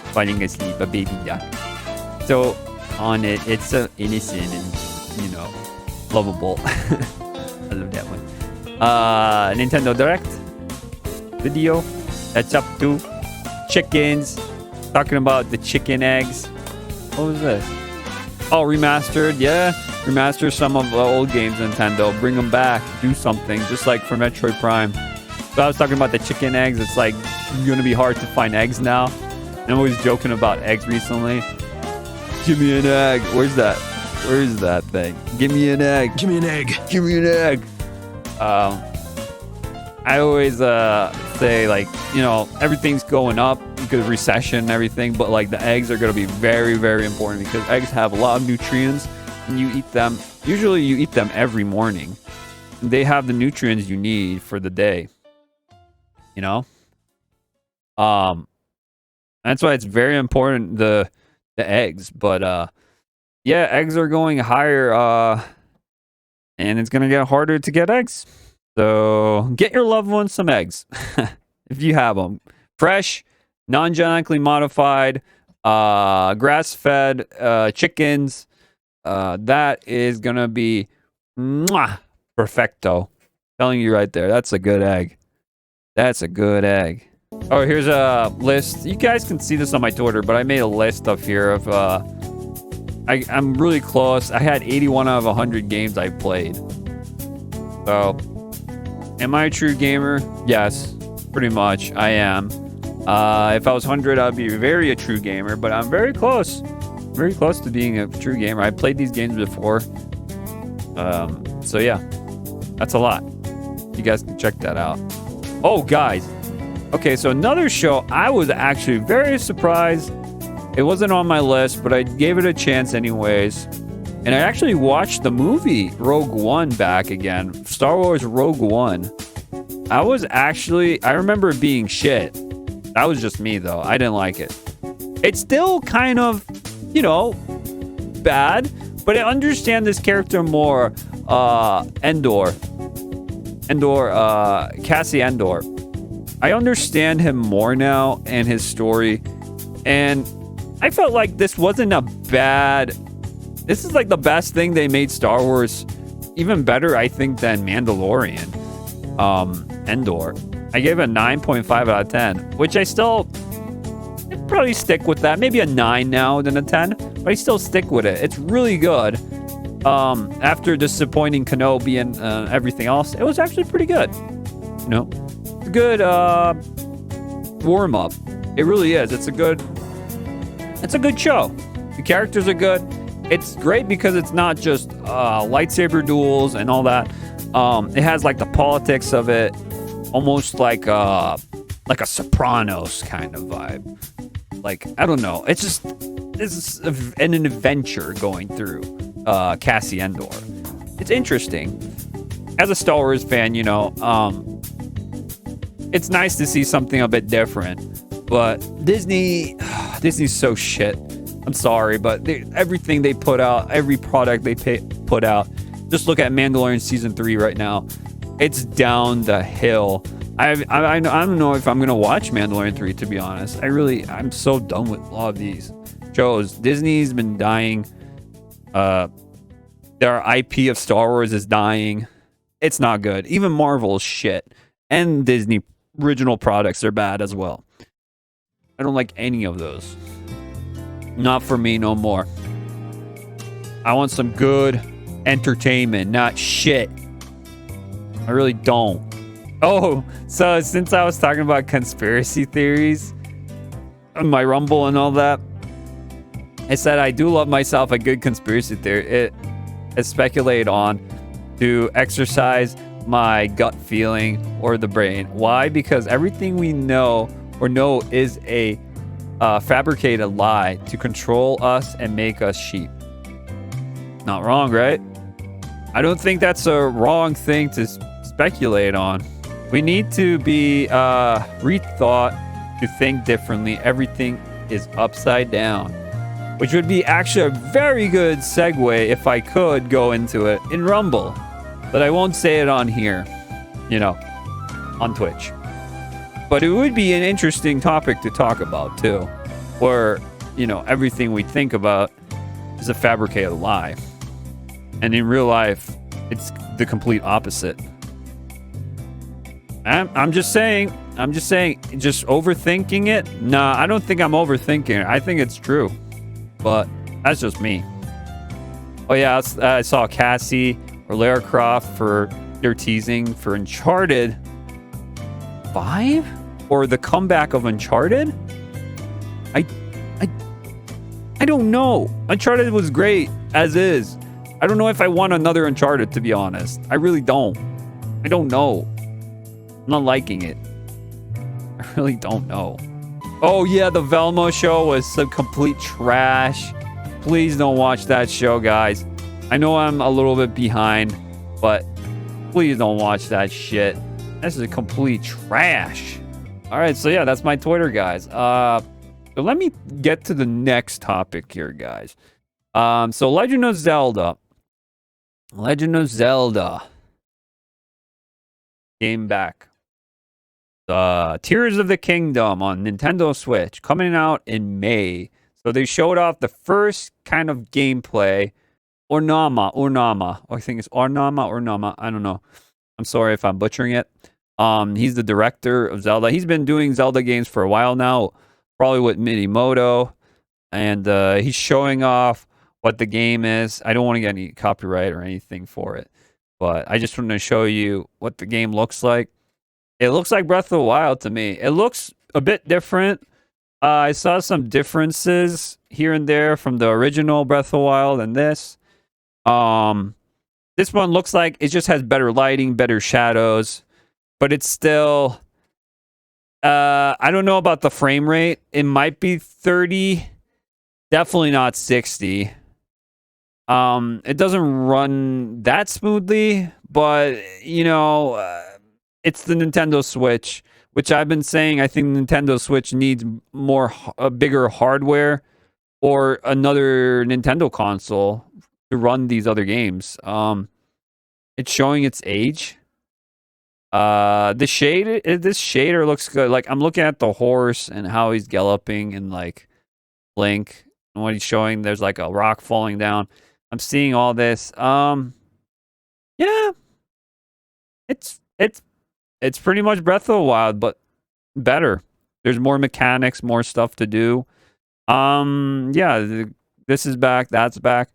[SPEAKER 2] falling asleep, a baby duck. So on it, it's so innocent and, lovable. I love that one. Nintendo Direct video. That's up to chickens. Talking about the chicken eggs. What was this? Oh, remastered. Yeah. Remaster some of the old games, Nintendo. Bring them back. Do something. Just like for Metroid Prime. So I was talking about the chicken eggs. It's like going to be hard to find eggs now. And I'm always joking about eggs recently. Give me an egg. Where's that? Where's that thing? Give me an egg.
[SPEAKER 3] Give me an egg.
[SPEAKER 2] Give me an egg. I always say, like, everything's going up because of recession and everything, but like the eggs are going to be very, very important because eggs have a lot of nutrients and you eat them. Usually you eat them every morning. They have the nutrients you need for the day. That's why it's very important, the eggs. But eggs are going higher, and it's going to get harder to get eggs. So get your loved ones some eggs if you have them. Fresh, non-genetically modified, grass-fed chickens. That is going to be perfecto. Telling you right there. That's a good egg. That's a good egg. Oh, here's a list. You guys can see this on my Twitter, but I made a list up here of... I'm really close. I had 81 out of 100 games I played. So... am I a true gamer? Yes, pretty much. I am. If I was 100, I'd be a true gamer, but I'm very close. Very close to being a true gamer. I played these games before. So yeah, that's a lot. You guys can check that out. Oh, guys. Okay, so another show I was actually very surprised. It wasn't on my list, but I gave it a chance anyways. And I actually watched the movie Rogue One back again. Star Wars Rogue One. I remember it being shit. That was just me, though. I didn't like it. It's still kind of, bad, but I understand this character more. Cassie Endor. I understand him more now and his story, and I felt like this wasn't a bad. This is like the best thing they made Star Wars even better, I think, than Mandalorian. Endor. I gave it a 9.5 out of 10, which I'd probably stick with that. Maybe a 9 now than a 10, but I still stick with it. It's really good. After disappointing Kenobi and everything else, it was actually pretty good. It's a good warm up. It really is. It's a good show. The characters are good. It's great because it's not just lightsaber duels and all that. It has like the politics of it, almost like a Sopranos kind of vibe. Like, I don't know. It's just an adventure going through Cassie Endor. It's interesting. As a Star Wars fan, it's nice to see something a bit different. But Disney's so shit. I'm sorry, but everything they put out, every product they put out, just look at Mandalorian Season 3 right now. It's down the hill. I don't know if I'm going to watch Mandalorian 3, to be honest. I'm so done with a lot of these shows. Disney's been dying. Their IP of Star Wars is dying. It's not good. Even Marvel's shit. And Disney original products are bad as well. I don't like any of those. Not for me no more. I want some good entertainment, not shit. I really don't. Oh, so since I was talking about conspiracy theories on my Rumble and all that, I said I do love myself a good conspiracy theory. It is speculated on to exercise my gut feeling or the brain. Why? Because everything we know is a fabricated lie to control us and make us sheep. Not wrong, right? I don't think that's a wrong thing to speculate on. We need to be rethought to think differently. Everything is upside down, which would be actually a very good segue if I could go into it in Rumble, but I won't say it on here, on Twitch. But it would be an interesting topic to talk about too, where, everything we think about is a fabricated lie. And in real life, it's the complete opposite. I'm just saying, just overthinking it? Nah, I don't think I'm overthinking it. I think it's true. But that's just me. Oh yeah, I saw Cassie or Lara Croft for their teasing for Uncharted 5? Or the comeback of Uncharted? I don't know. Uncharted was great, as is. I don't know if I want another Uncharted, to be honest. I really don't. I don't know. I'm not liking it. I really don't know. Oh yeah, the Velma show was some complete trash. Please don't watch that show, guys. I know I'm a little bit behind, but please don't watch that shit. This is a complete trash. All right, so yeah, that's my Twitter, guys. So let me get to the next topic here, guys. So Legend of Zelda came back. Tears of the Kingdom on Nintendo Switch coming out in May. So they showed off the first kind of gameplay. Ornama. I think it's Ornama. I don't know. I'm sorry if I'm butchering it. He's the director of Zelda. He's been doing Zelda games for a while now, probably with Minimoto. And he's showing off what the game is. I don't want to get any copyright or anything for it, but I just want to show you what the game looks like. It looks like Breath of the Wild to me. It looks a bit different. I saw some differences here and there from the original Breath of the Wild and this. This one looks like it just has better lighting, better shadows, but it's still, I don't know about the frame rate. It might be 30, definitely not 60. It doesn't run that smoothly, but it's the Nintendo Switch. which I've been saying I think Nintendo Switch needs a bigger hardware or another Nintendo console to run these other games. It's showing its age. This shader looks good. Like I'm looking at the horse and how he's galloping and like Link and what he's showing. There's like a rock falling down. I'm seeing all this. Yeah, it's pretty much Breath of the Wild, but better. There's more mechanics, more stuff to do. Yeah, this is back. That's back.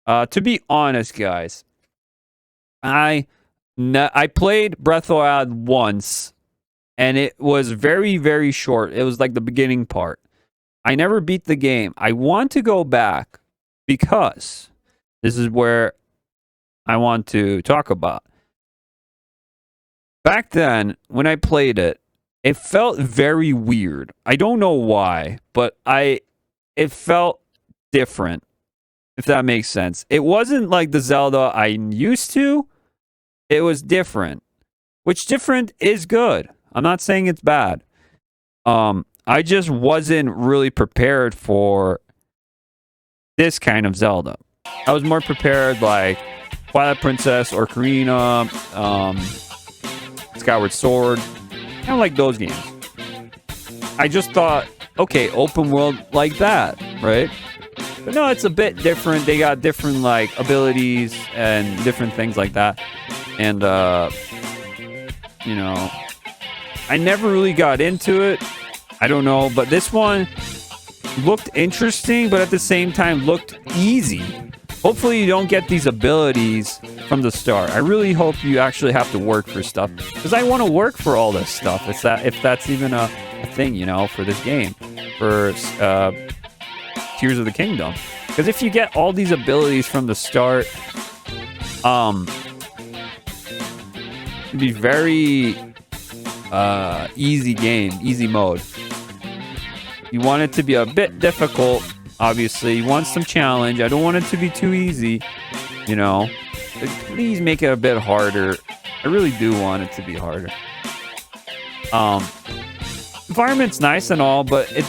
[SPEAKER 2] To be honest, guys, I played Breath of the Wild once, and it was very, very short. It was like the beginning part. I never beat the game. I want to go back because this is where I want to talk about. Back then, when I played it, it felt very weird. I don't know why, but it felt different, if that makes sense. It wasn't like the Zelda I'm used to. It was different, which different is good. I'm not saying it's bad. I just wasn't really prepared for this kind of Zelda. I was more prepared like Twilight Princess or Ocarina, Skyward Sword, kind of like those games. I just thought, okay, open world like that, right? But no, it's a bit different. They got different like abilities and different things like that. And you know, I never really got into it. I don't know, but this one looked interesting, but at the same time looked easy. Hopefully you don't get these abilities from the start. I really hope you actually have to work for stuff, because I want to work for all this stuff. If that's even a thing, you know, for this game, for Tears of the Kingdom. Because if you get all these abilities from the start, it'd be very easy game, easy mode. You want it to be a bit difficult, obviously. You want some challenge. I don't want it to be too easy, you know. But please make it a bit harder. I really do want it to be harder. Environment's nice and all, but it's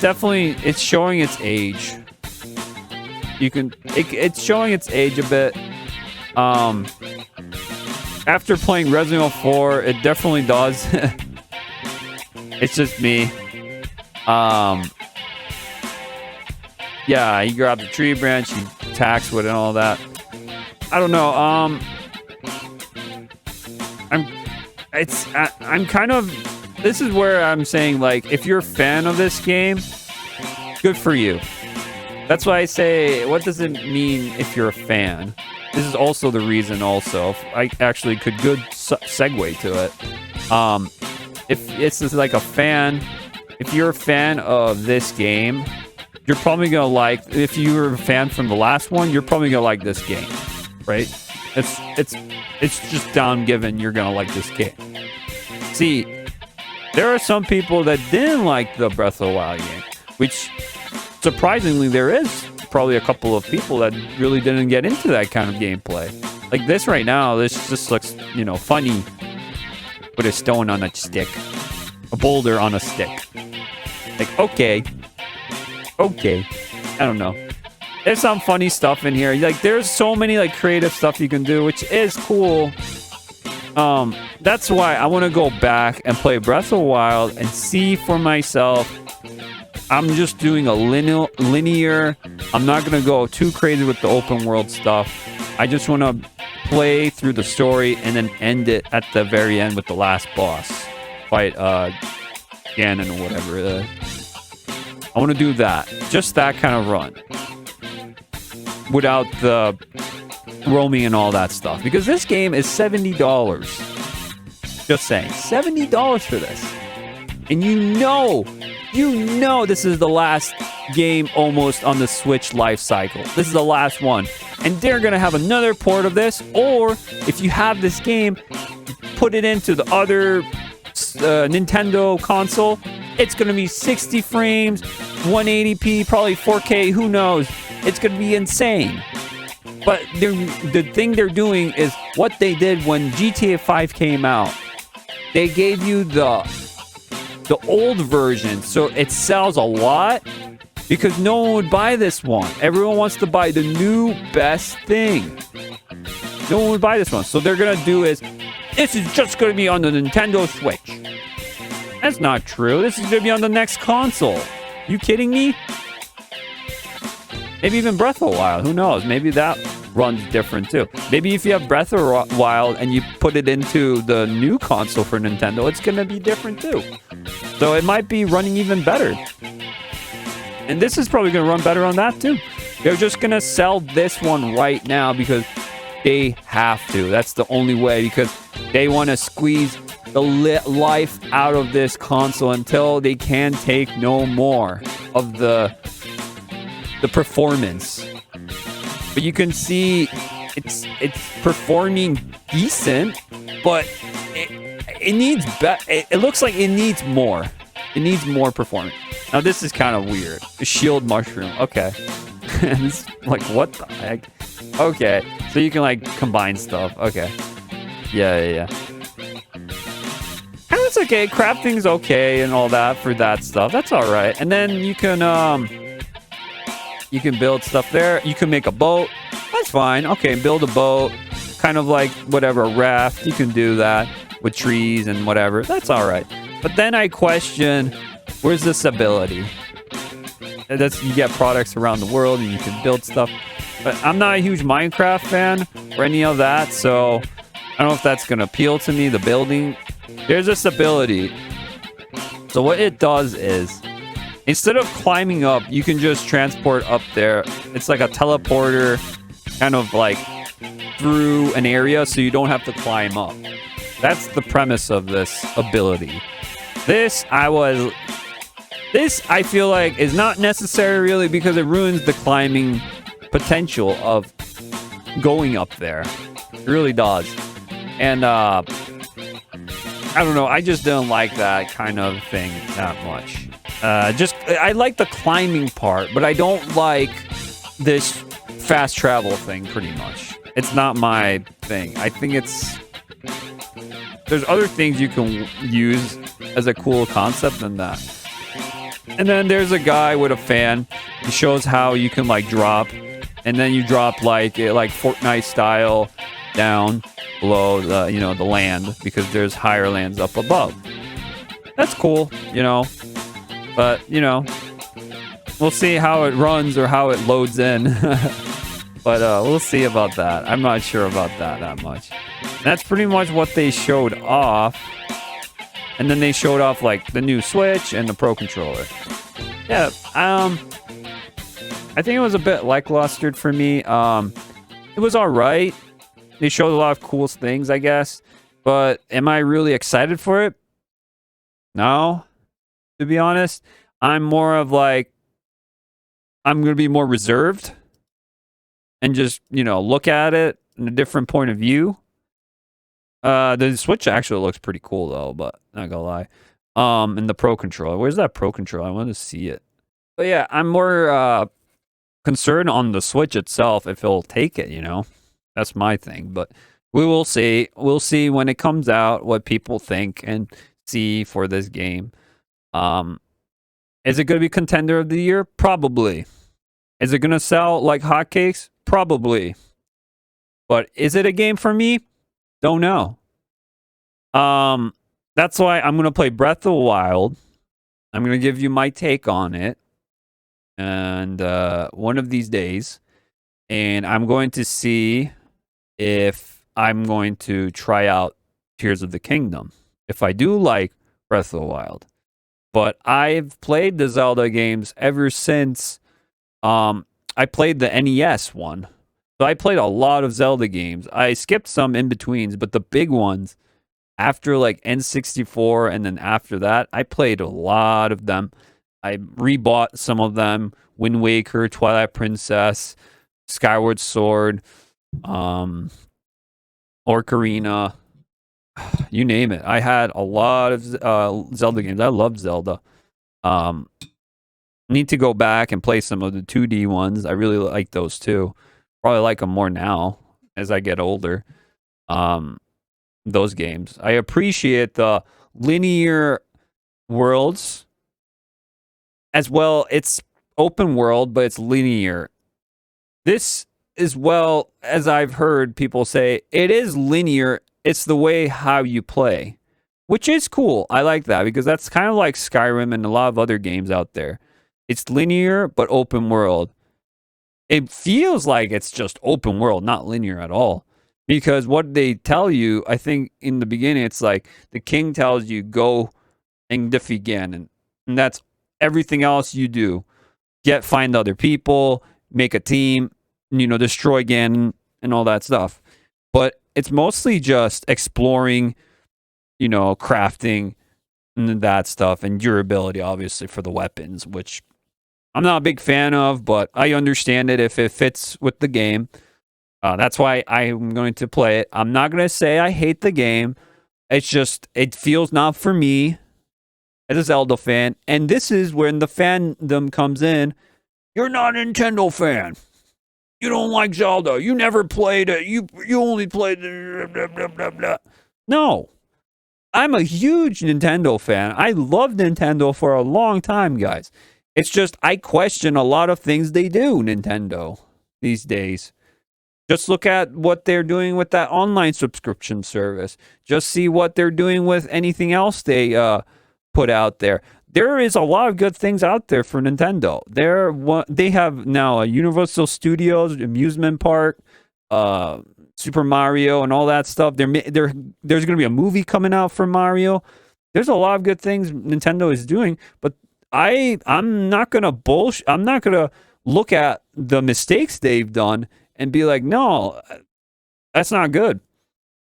[SPEAKER 2] showing its age. It's showing its age a bit. After playing Resident Evil 4, it definitely does. It's just me. Yeah, he grabs a tree branch, he attacks with it and all that. I don't know. I'm kind of. This is where I'm saying, like, if you're a fan of this game, good for you. That's why I say, what does it mean if you're a fan? This is also the reason. Also, I actually could good segue to it. If it's just like a fan, if you're a fan of this game, you're probably gonna like. If you were a fan from the last one, you're probably gonna like this game, right? It's just down given you're gonna like this game. See, there are some people that didn't like the Breath of the Wild game, which surprisingly there is probably a couple of people that really didn't get into that kind of gameplay. Like this right now, this just looks, you know, funny with a stone on a stick, a boulder on a stick. Like, okay, I don't know. There's some funny stuff in here. Like, there's so many like creative stuff you can do, which is cool. That's why I want to go back and play Breath of the Wild and see for myself. I'm just doing a linear. I'm not gonna go too crazy with the open world stuff. I just want to play through the story and then end it at the very end with the last boss fight, Ganon or whatever. I want to do that. Just that kind of run. Without the roaming and all that stuff. Because this game is $70. Just saying. $70 for this. And you know this is the last game almost on the Switch life cycle. This is the last one. And they're going to have another port of this. Or if you have this game, put it into the other Nintendo console. It's going to be 60 frames, 180p, probably 4K, who knows. It's going to be insane. But the thing they're doing is what they did when GTA 5 came out. They gave you the the old version, so it sells a lot because no one would buy this one. Everyone wants to buy the new best thing. No one would buy this one. So they're going to do is, this is just going to be on the Nintendo Switch. That's not true. This is going to be on the next console. You kidding me? Maybe even Breath of the Wild. Who knows? Maybe that runs different too. Maybe if you have Breath of the Wild and you put it into the new console for Nintendo, it's going to be different too. So it might be running even better. And this is probably going to run better on that too. They're just going to sell this one right now because they have to. That's the only way, because they want to squeeze the life out of this console until they can take no more of the performance. But you can see it's performing decent, but it needs it looks like it needs more. It needs more performance. Now this is kind of weird. The shield mushroom. Okay. It's like, what the heck? Okay. So you can like combine stuff. Okay. Yeah. And it's okay. Crafting's okay and all that for that stuff. That's all right. And then you can build stuff there. You can make a boat. That's fine. Okay, build a boat. Kind of like whatever, a raft. You can do that with trees and whatever. That's all right. But then I question, where's this ability? You get products around the world and you can build stuff. But I'm not a huge Minecraft fan or any of that, so I don't know if that's going to appeal to me, the building. There's this ability. So what it does is, instead of climbing up, you can just transport up there. It's like a teleporter, kind of like through an area, so you don't have to climb up. That's the premise of this ability. This I feel like is not necessary really, because it ruins the climbing potential of going up there. It really does. And I don't know, I just don't like that kind of thing that much. I like the climbing part, but I don't like this fast travel thing pretty much. It's not my thing. I think there's other things you can use as a cool concept than that. And then there's a guy with a fan. He shows how you can like drop, and then you drop like Fortnite style down below the land, because there's higher lands up above. That's cool, but we'll see how it runs or how it loads in. But we'll see about that. I'm not sure about that much. And that's pretty much what they showed off. And then they showed off like the new Switch and the Pro Controller. Yeah, I think it was a bit lackluster for me. It was all right. They showed a lot of cool things, I guess. But am I really excited for it? No. To be honest, I'm more of like, I'm going to be more reserved and just, look at it in a different point of view. The Switch actually looks pretty cool though, but not gonna lie. And the Pro Controller. Where's that Pro Controller? I want to see it. But yeah, I'm more concerned on the Switch itself, if it'll take it, That's my thing. But we will see. We'll see when it comes out what people think and see for this game. Is it going to be contender of the year? Probably. Is it going to sell like hotcakes? Probably. But is it a game for me? Don't know. That's why I'm going to play Breath of the Wild. I'm going to give you my take on it. And one of these days. And I'm going to see if I'm going to try out Tears of the Kingdom. If I do like Breath of the Wild. But I've played the Zelda games ever since I played the NES one. So I played a lot of Zelda games. I skipped some in betweens, but the big ones, after like N64 and then after that, I played a lot of them. I rebought some of them. Wind Waker, Twilight Princess, Skyward Sword, Ocarina, you name it. I had a lot of Zelda games. I loved Zelda. Need to go back and play some of the 2D ones. I really like those too. Probably like them more now as I get older. Those games. I appreciate the linear worlds as well. It's open world, but it's linear. This, as well as I've heard people say, it is linear. It's the way how you play, which is cool. I like that because that's kind of like Skyrim and a lot of other games out there. It's linear, but open world. It feels like it's just open world, not linear at all. Because what they tell you, I think in the beginning, it's like the king tells you, go and defeat Ganon. And that's everything else you do. Find other people, make a team, destroy Ganon and all that stuff. But it's mostly just exploring, crafting and that stuff, and durability, obviously, for the weapons, which I'm not a big fan of, but I understand it if it fits with the game. That's why I'm going to play it. I'm not going to say I hate the game. It's just, it feels not for me as a Zelda fan. And this is when the fandom comes in. You're not a Nintendo fan. You don't like Zelda. You never played it. You only played blah, blah, blah, blah. No. I'm a huge Nintendo fan. I loved Nintendo for a long time, guys. It's just I question a lot of things they do, Nintendo, these days. Just look at what they're doing with that online subscription service. Just see what they're doing with anything else they put out there. There is a lot of good things out there for Nintendo. They have now a Universal Studios amusement park, Super Mario, and all that stuff. There's going to be a movie coming out for Mario. There's a lot of good things Nintendo is doing, but I'm not gonna bullshit. I'm not gonna look at the mistakes they've done and be like, no, that's not good.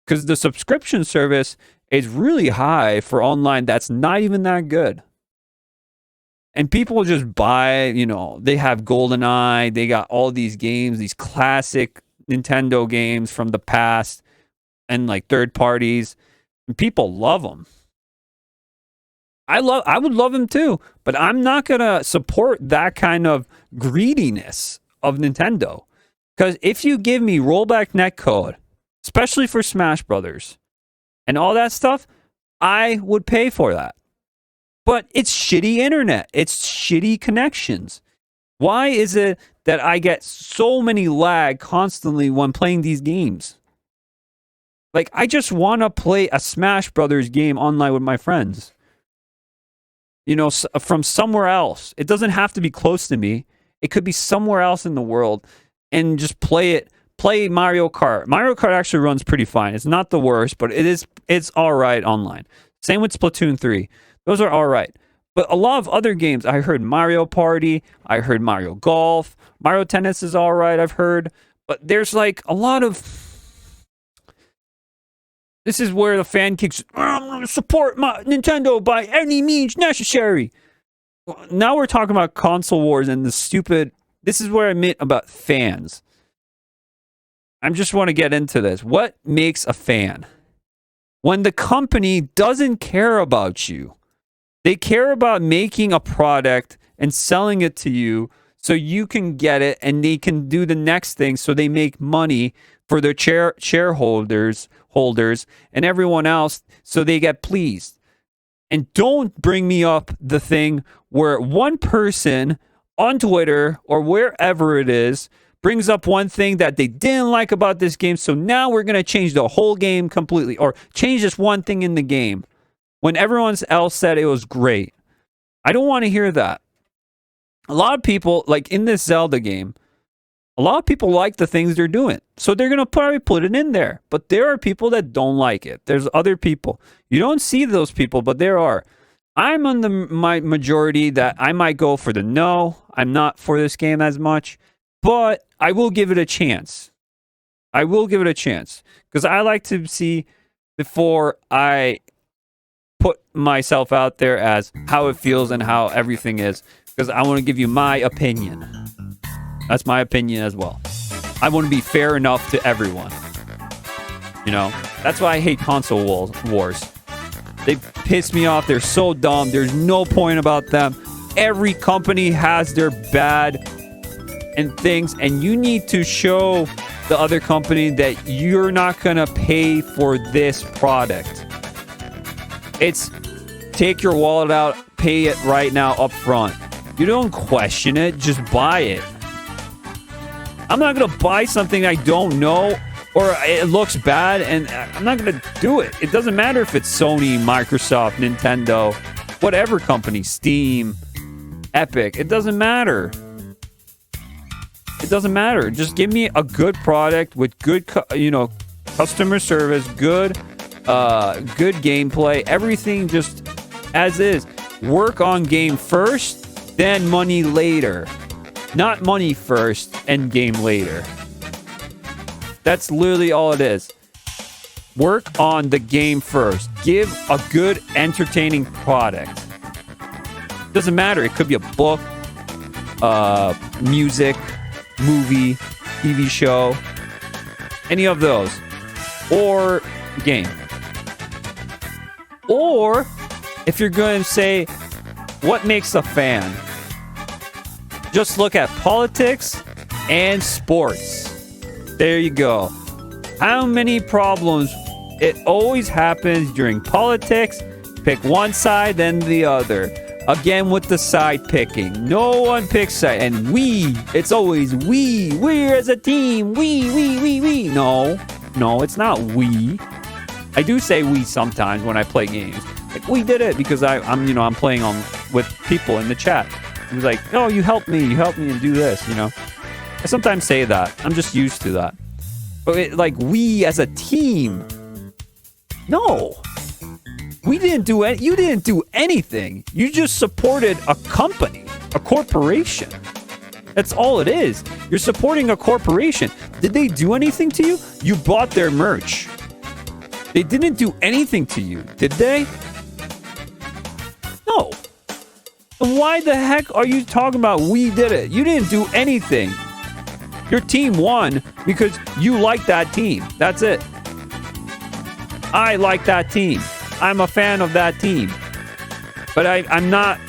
[SPEAKER 2] Because the subscription service is really high for online. That's not even that good. And people just buy. They have GoldenEye. They got all these games, these classic Nintendo games from the past, and like third parties. And people love them. I would love him too, but I'm not going to support that kind of greediness of Nintendo. Because if you give me rollback netcode, especially for Smash Brothers and all that stuff, I would pay for that. But it's shitty internet. It's shitty connections. Why is it that I get so many lag constantly when playing these games? Like, I just want to play a Smash Brothers game online with my friends. From somewhere else. It doesn't have to be close to me. It could be somewhere else in the world, and just play it. Play Mario Kart. Mario Kart actually runs pretty fine. It's not the worst, but it's all right online. Same with Splatoon 3. Those are all right. But a lot of other games, I heard Mario Party. I heard Mario Golf. Mario Tennis is all right, I've heard. But there's like a lot of... This is where the fan kicks, I'm going to support my Nintendo by any means necessary. Now we're talking about console wars and the stupid... This is where I meant about fans. I just want to get into this. What makes a fan? When the company doesn't care about you. They care about making a product and selling it to you so you can get it and they can do the next thing so they make money for their shareholders and everyone else so they get pleased. And don't bring me up the thing where one person on Twitter or wherever it is brings up one thing that they didn't like about this game, so now we're going to change the whole game completely or change this one thing in the game when everyone else said it was great. I don't want to hear that. A lot of people, like in this Zelda game, a lot of people like the things they're doing. So they're going to probably put it in there. But there are people that don't like it. There's other people. You don't see those people, but there are. I'm on my majority that I might go for the no. I'm not for this game as much. But I will give it a chance. I will give it a chance. Because I like to see before I put myself out there as how it feels and how everything is. Because I want to give you my opinion. That's my opinion as well. I want to be fair enough to everyone. That's why I hate console wars. They piss me off. They're so dumb. There's no point about them. Every company has their bad and things, and you need to show the other company that you're not going to pay for this product. It's take your wallet out, pay it right now up front. You don't question it, just buy it. I'm not going to buy something I don't know or it looks bad, and I'm not going to do it. It doesn't matter if it's Sony, Microsoft, Nintendo, whatever company, Steam, Epic. It doesn't matter. It doesn't matter. Just give me a good product with good, customer service, good gameplay, everything just as is. Work on game first, then money later. Not money first and game later. That's literally all it is. Work on the game first. Give a good, entertaining product. Doesn't matter. It could be a book, music, movie, TV show, any of those. Or game. Or if you're going to say, what makes a fan? Just look at politics and sports. There you go. How many problems? It always happens during politics. Pick one side, then the other. Again with the side picking. No one picks side. And it's always we. We're as a team. We. No, it's not we. I do say we sometimes when I play games. Like, we did it because I'm playing with people in the chat. He's like, oh, you helped me and do this, I sometimes say that. I'm just used to that. But we as a team. No. We didn't do it. You didn't do anything. You just supported a company, a corporation. That's all it is. You're supporting a corporation. Did they do anything to you? You bought their merch. They didn't do anything to you, did they? No. Why the heck are you talking about we did it? You didn't do anything. Your team won because you like that team. That's it. I like that team. I'm a fan of that team. But I'm not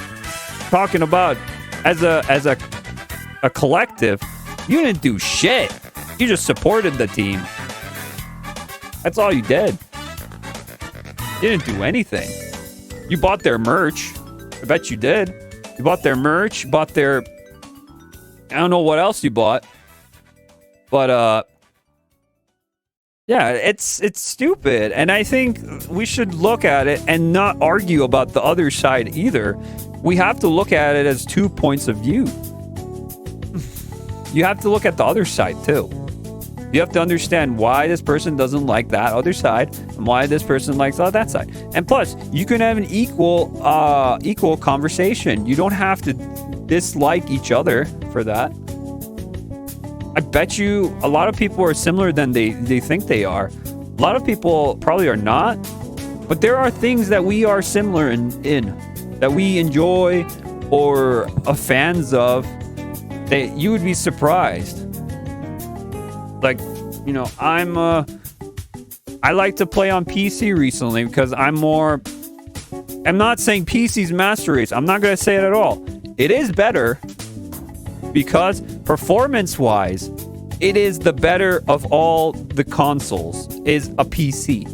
[SPEAKER 2] talking about as a collective. You didn't do shit. You just supported the team. That's all you did. You didn't do anything. You bought their merch. I bet you did. You bought their merch, bought their... I don't know what else you bought. But, yeah, it's stupid. And I think we should look at it and not argue about the other side either. We have to look at it as 2 points of view. You have to look at the other side, too. You have to understand why this person doesn't like that other side and why this person likes that side. And plus, you can have an equal conversation. You don't have to dislike each other for that. I bet you a lot of people are similar than they think they are. A lot of people probably are not. But there are things that we are similar in that we enjoy or are fans of that you would be surprised. Like, I like to play on PC recently because I'm not saying PC's master race. I'm not going to say it at all. It is better because performance-wise, it is the better of all the consoles is a PC.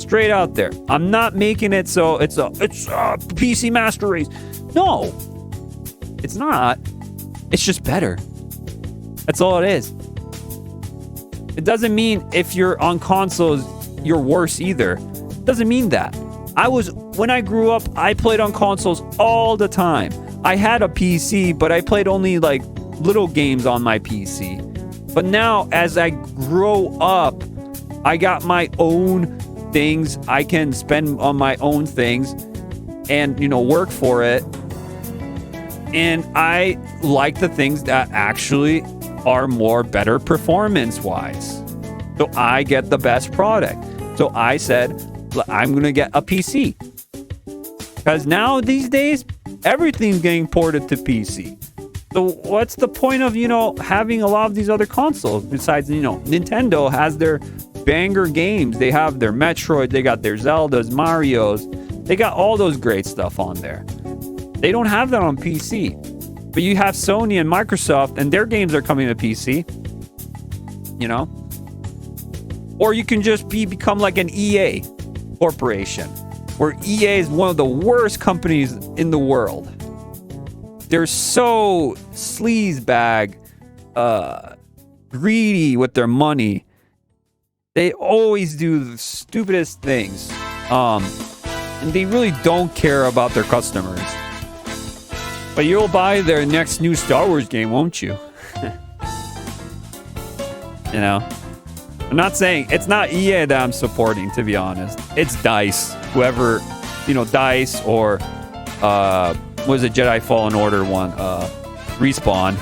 [SPEAKER 2] Straight out there. I'm not making it so it's a PC master race. No, it's not. It's just better. That's all it is. It doesn't mean if you're on consoles, you're worse either. It doesn't mean that. When I grew up, I played on consoles all the time. I had a PC, but I played only little games on my PC. But now, as I grow up, I got my own things. I can spend on my own things and, work for it. And I like the things that actually are more better performance-wise. So I get the best product. So I said, I'm going to get a PC. Because now, these days, everything's getting ported to PC. So what's the point of, having a lot of these other consoles? Besides, Nintendo has their banger games. They have their Metroid. They got their Zeldas, Marios. They got all those great stuff on there. They don't have that on PC. But you have Sony and Microsoft, and their games are coming to PC. Or you can just become like an EA corporation. where EA is one of the worst companies in the world. They're so sleazebag, greedy with their money. They always do the stupidest things. And they really don't care about their customers. But you'll buy their next new Star Wars game, won't you? You know? I'm not saying it's not EA that I'm supporting, to be honest. It's DICE. Whoever, DICE or was it Jedi Fallen Order one? Respawn,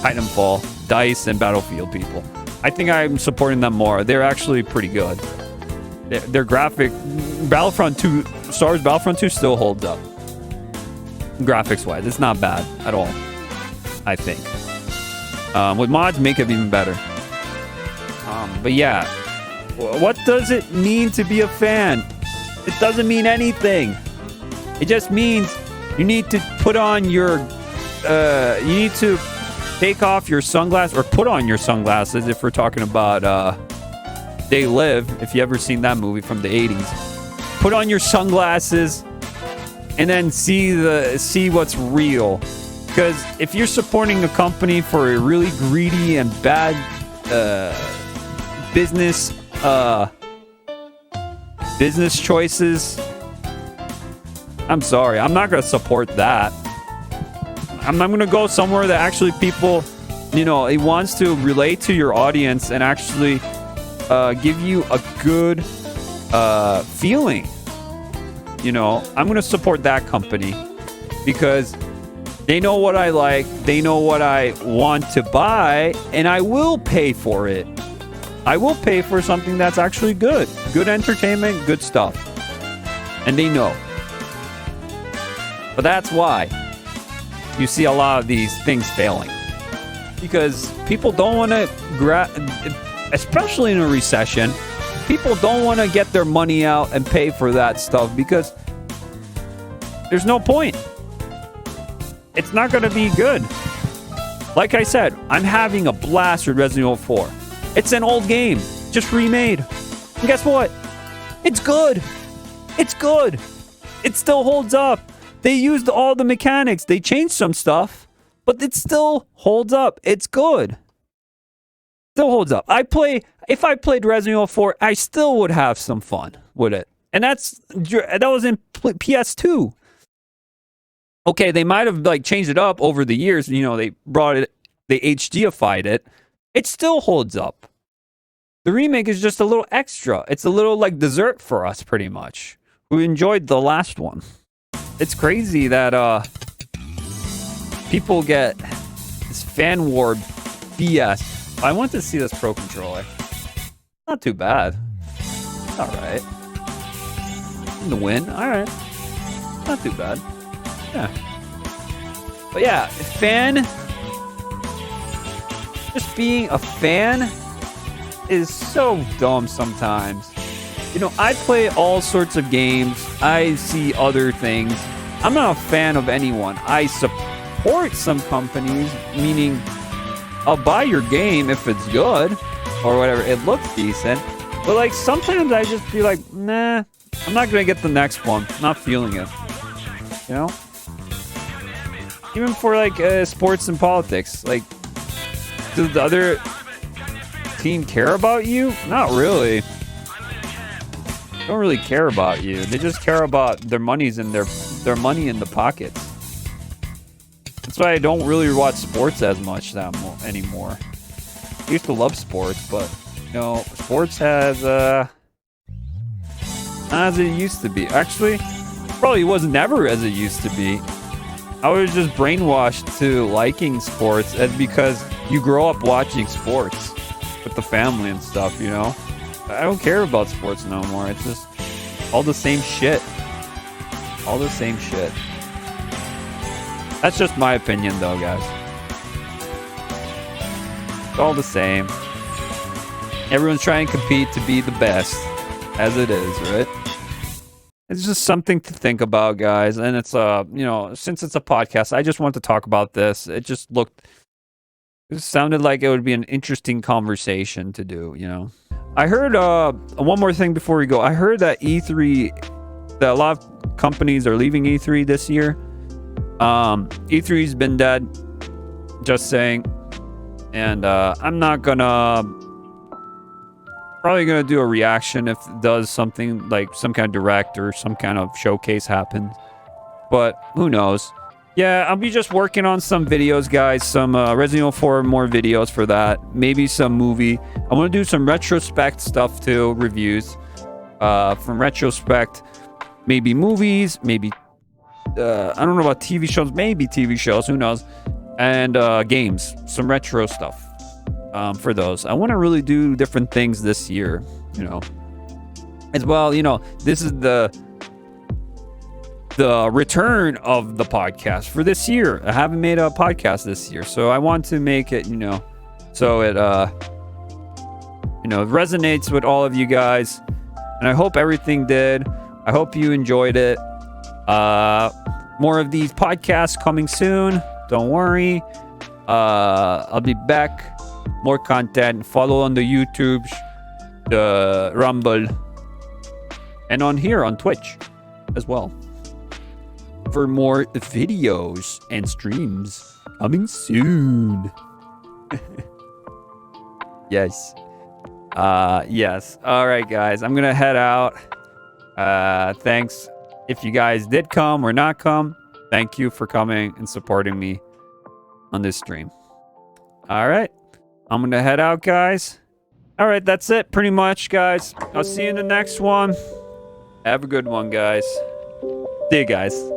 [SPEAKER 2] Titanfall, DICE, and Battlefield people. I think I'm supporting them more. They're actually pretty good. Their graphic, Battlefront 2, Star Wars Battlefront 2 still holds up. Graphics wise, it's not bad at all, I think. With mods, make it even better. But yeah, what does it mean to be a fan? It doesn't mean anything. It just means you need to put on your, you need to take off your sunglasses, or put on your sunglasses if we're talking about They Live, if you ever seen that movie from the 80s. Put on your sunglasses and then see what's real. Because if you're supporting a company for a really greedy and bad business choices, I'm sorry, I'm not going to support that. I'm going to go somewhere that actually people, it wants to relate to your audience and actually give you a good feeling. I'm going to support that company because they know what I like, they know what I want to buy, and I will pay for it. I will pay for something that's actually good. Good entertainment, good stuff. And they know. But that's why you see a lot of these things failing. Because people don't want to, especially in a recession, people don't want to get their money out and pay for that stuff because there's no point. It's not going to be good. Like I said, I'm having a blast with Resident Evil 4. It's an old game, just remade. And guess what? It's good. It's good. It still holds up. They used all the mechanics. They changed some stuff, but it still holds up. It's good. Still holds up. If I played Resident Evil 4, I still would have some fun with it. And that was in PS2. Okay, they might have changed it up over the years. They brought it, they HDified it. It still holds up. The remake is just a little extra. It's a little dessert for us, pretty much. We enjoyed the last one. It's crazy that people get this fan war BS. I want to see this Pro Controller. Not too bad. All right. In the win. All right. Not too bad. Yeah. But yeah, just being a fan is so dumb sometimes. I play all sorts of games. I see other things. I'm not a fan of anyone. I support some companies, meaning I'll buy your game if it's good or whatever. It looks decent. But sometimes I just be like, nah, I'm not going to get the next one. Not feeling it. Even for sports and politics. Does the other team care about you? Not really. They don't really care about you. They just care about their monies and their money in the pockets. That's why I don't really watch sports as much anymore. I used to love sports, but sports has not as it used to be. Actually, probably was never as it used to be. I was just brainwashed to liking sports because you grow up watching sports with the family and stuff, I don't care about sports no more. It's just all the same shit. All the same shit. That's just my opinion though, guys. It's all the same. Everyone's trying to compete to be the best, as it is, right? It's just something to think about, guys. And it's since it's a podcast, I just want to talk about this. It sounded like it would be an interesting conversation to do, I heard one more thing before we go. I heard that E3 that a lot of companies are leaving E3 this year. E3's been dead. Just saying. And I'm not gonna... Probably gonna do a reaction if it does something like some kind of direct or some kind of showcase happens. But who knows? Yeah, I'll be just working on some videos, guys. Some Resident Evil 4 more videos for that. Maybe some movie. I want to do some retrospect stuff too, reviews. From retrospect, maybe movies, maybe I don't know about TV shows, maybe TV shows, who knows? And games, some retro stuff. For those, I want to really do different things this year, you know. As well, you know, this is the return of the podcast for this year. I haven't made a podcast this year, so I want to make it, you know, so it you know, it resonates with all of you guys, and I hope everything did. I hope you enjoyed it. More of these podcasts coming soon, don't worry. I'll be back. More content. Follow on the YouTube, the Rumble, and on here on Twitch as well for more videos and streams coming soon. Yes. Yes. All right, guys. I'm gonna head out. Thanks if you guys did come or not come. Thank you for coming and supporting me on this stream. All right. I'm gonna head out, guys. All right, that's it pretty much, guys. I'll see you in the next one. Have a good one, guys. See you guys.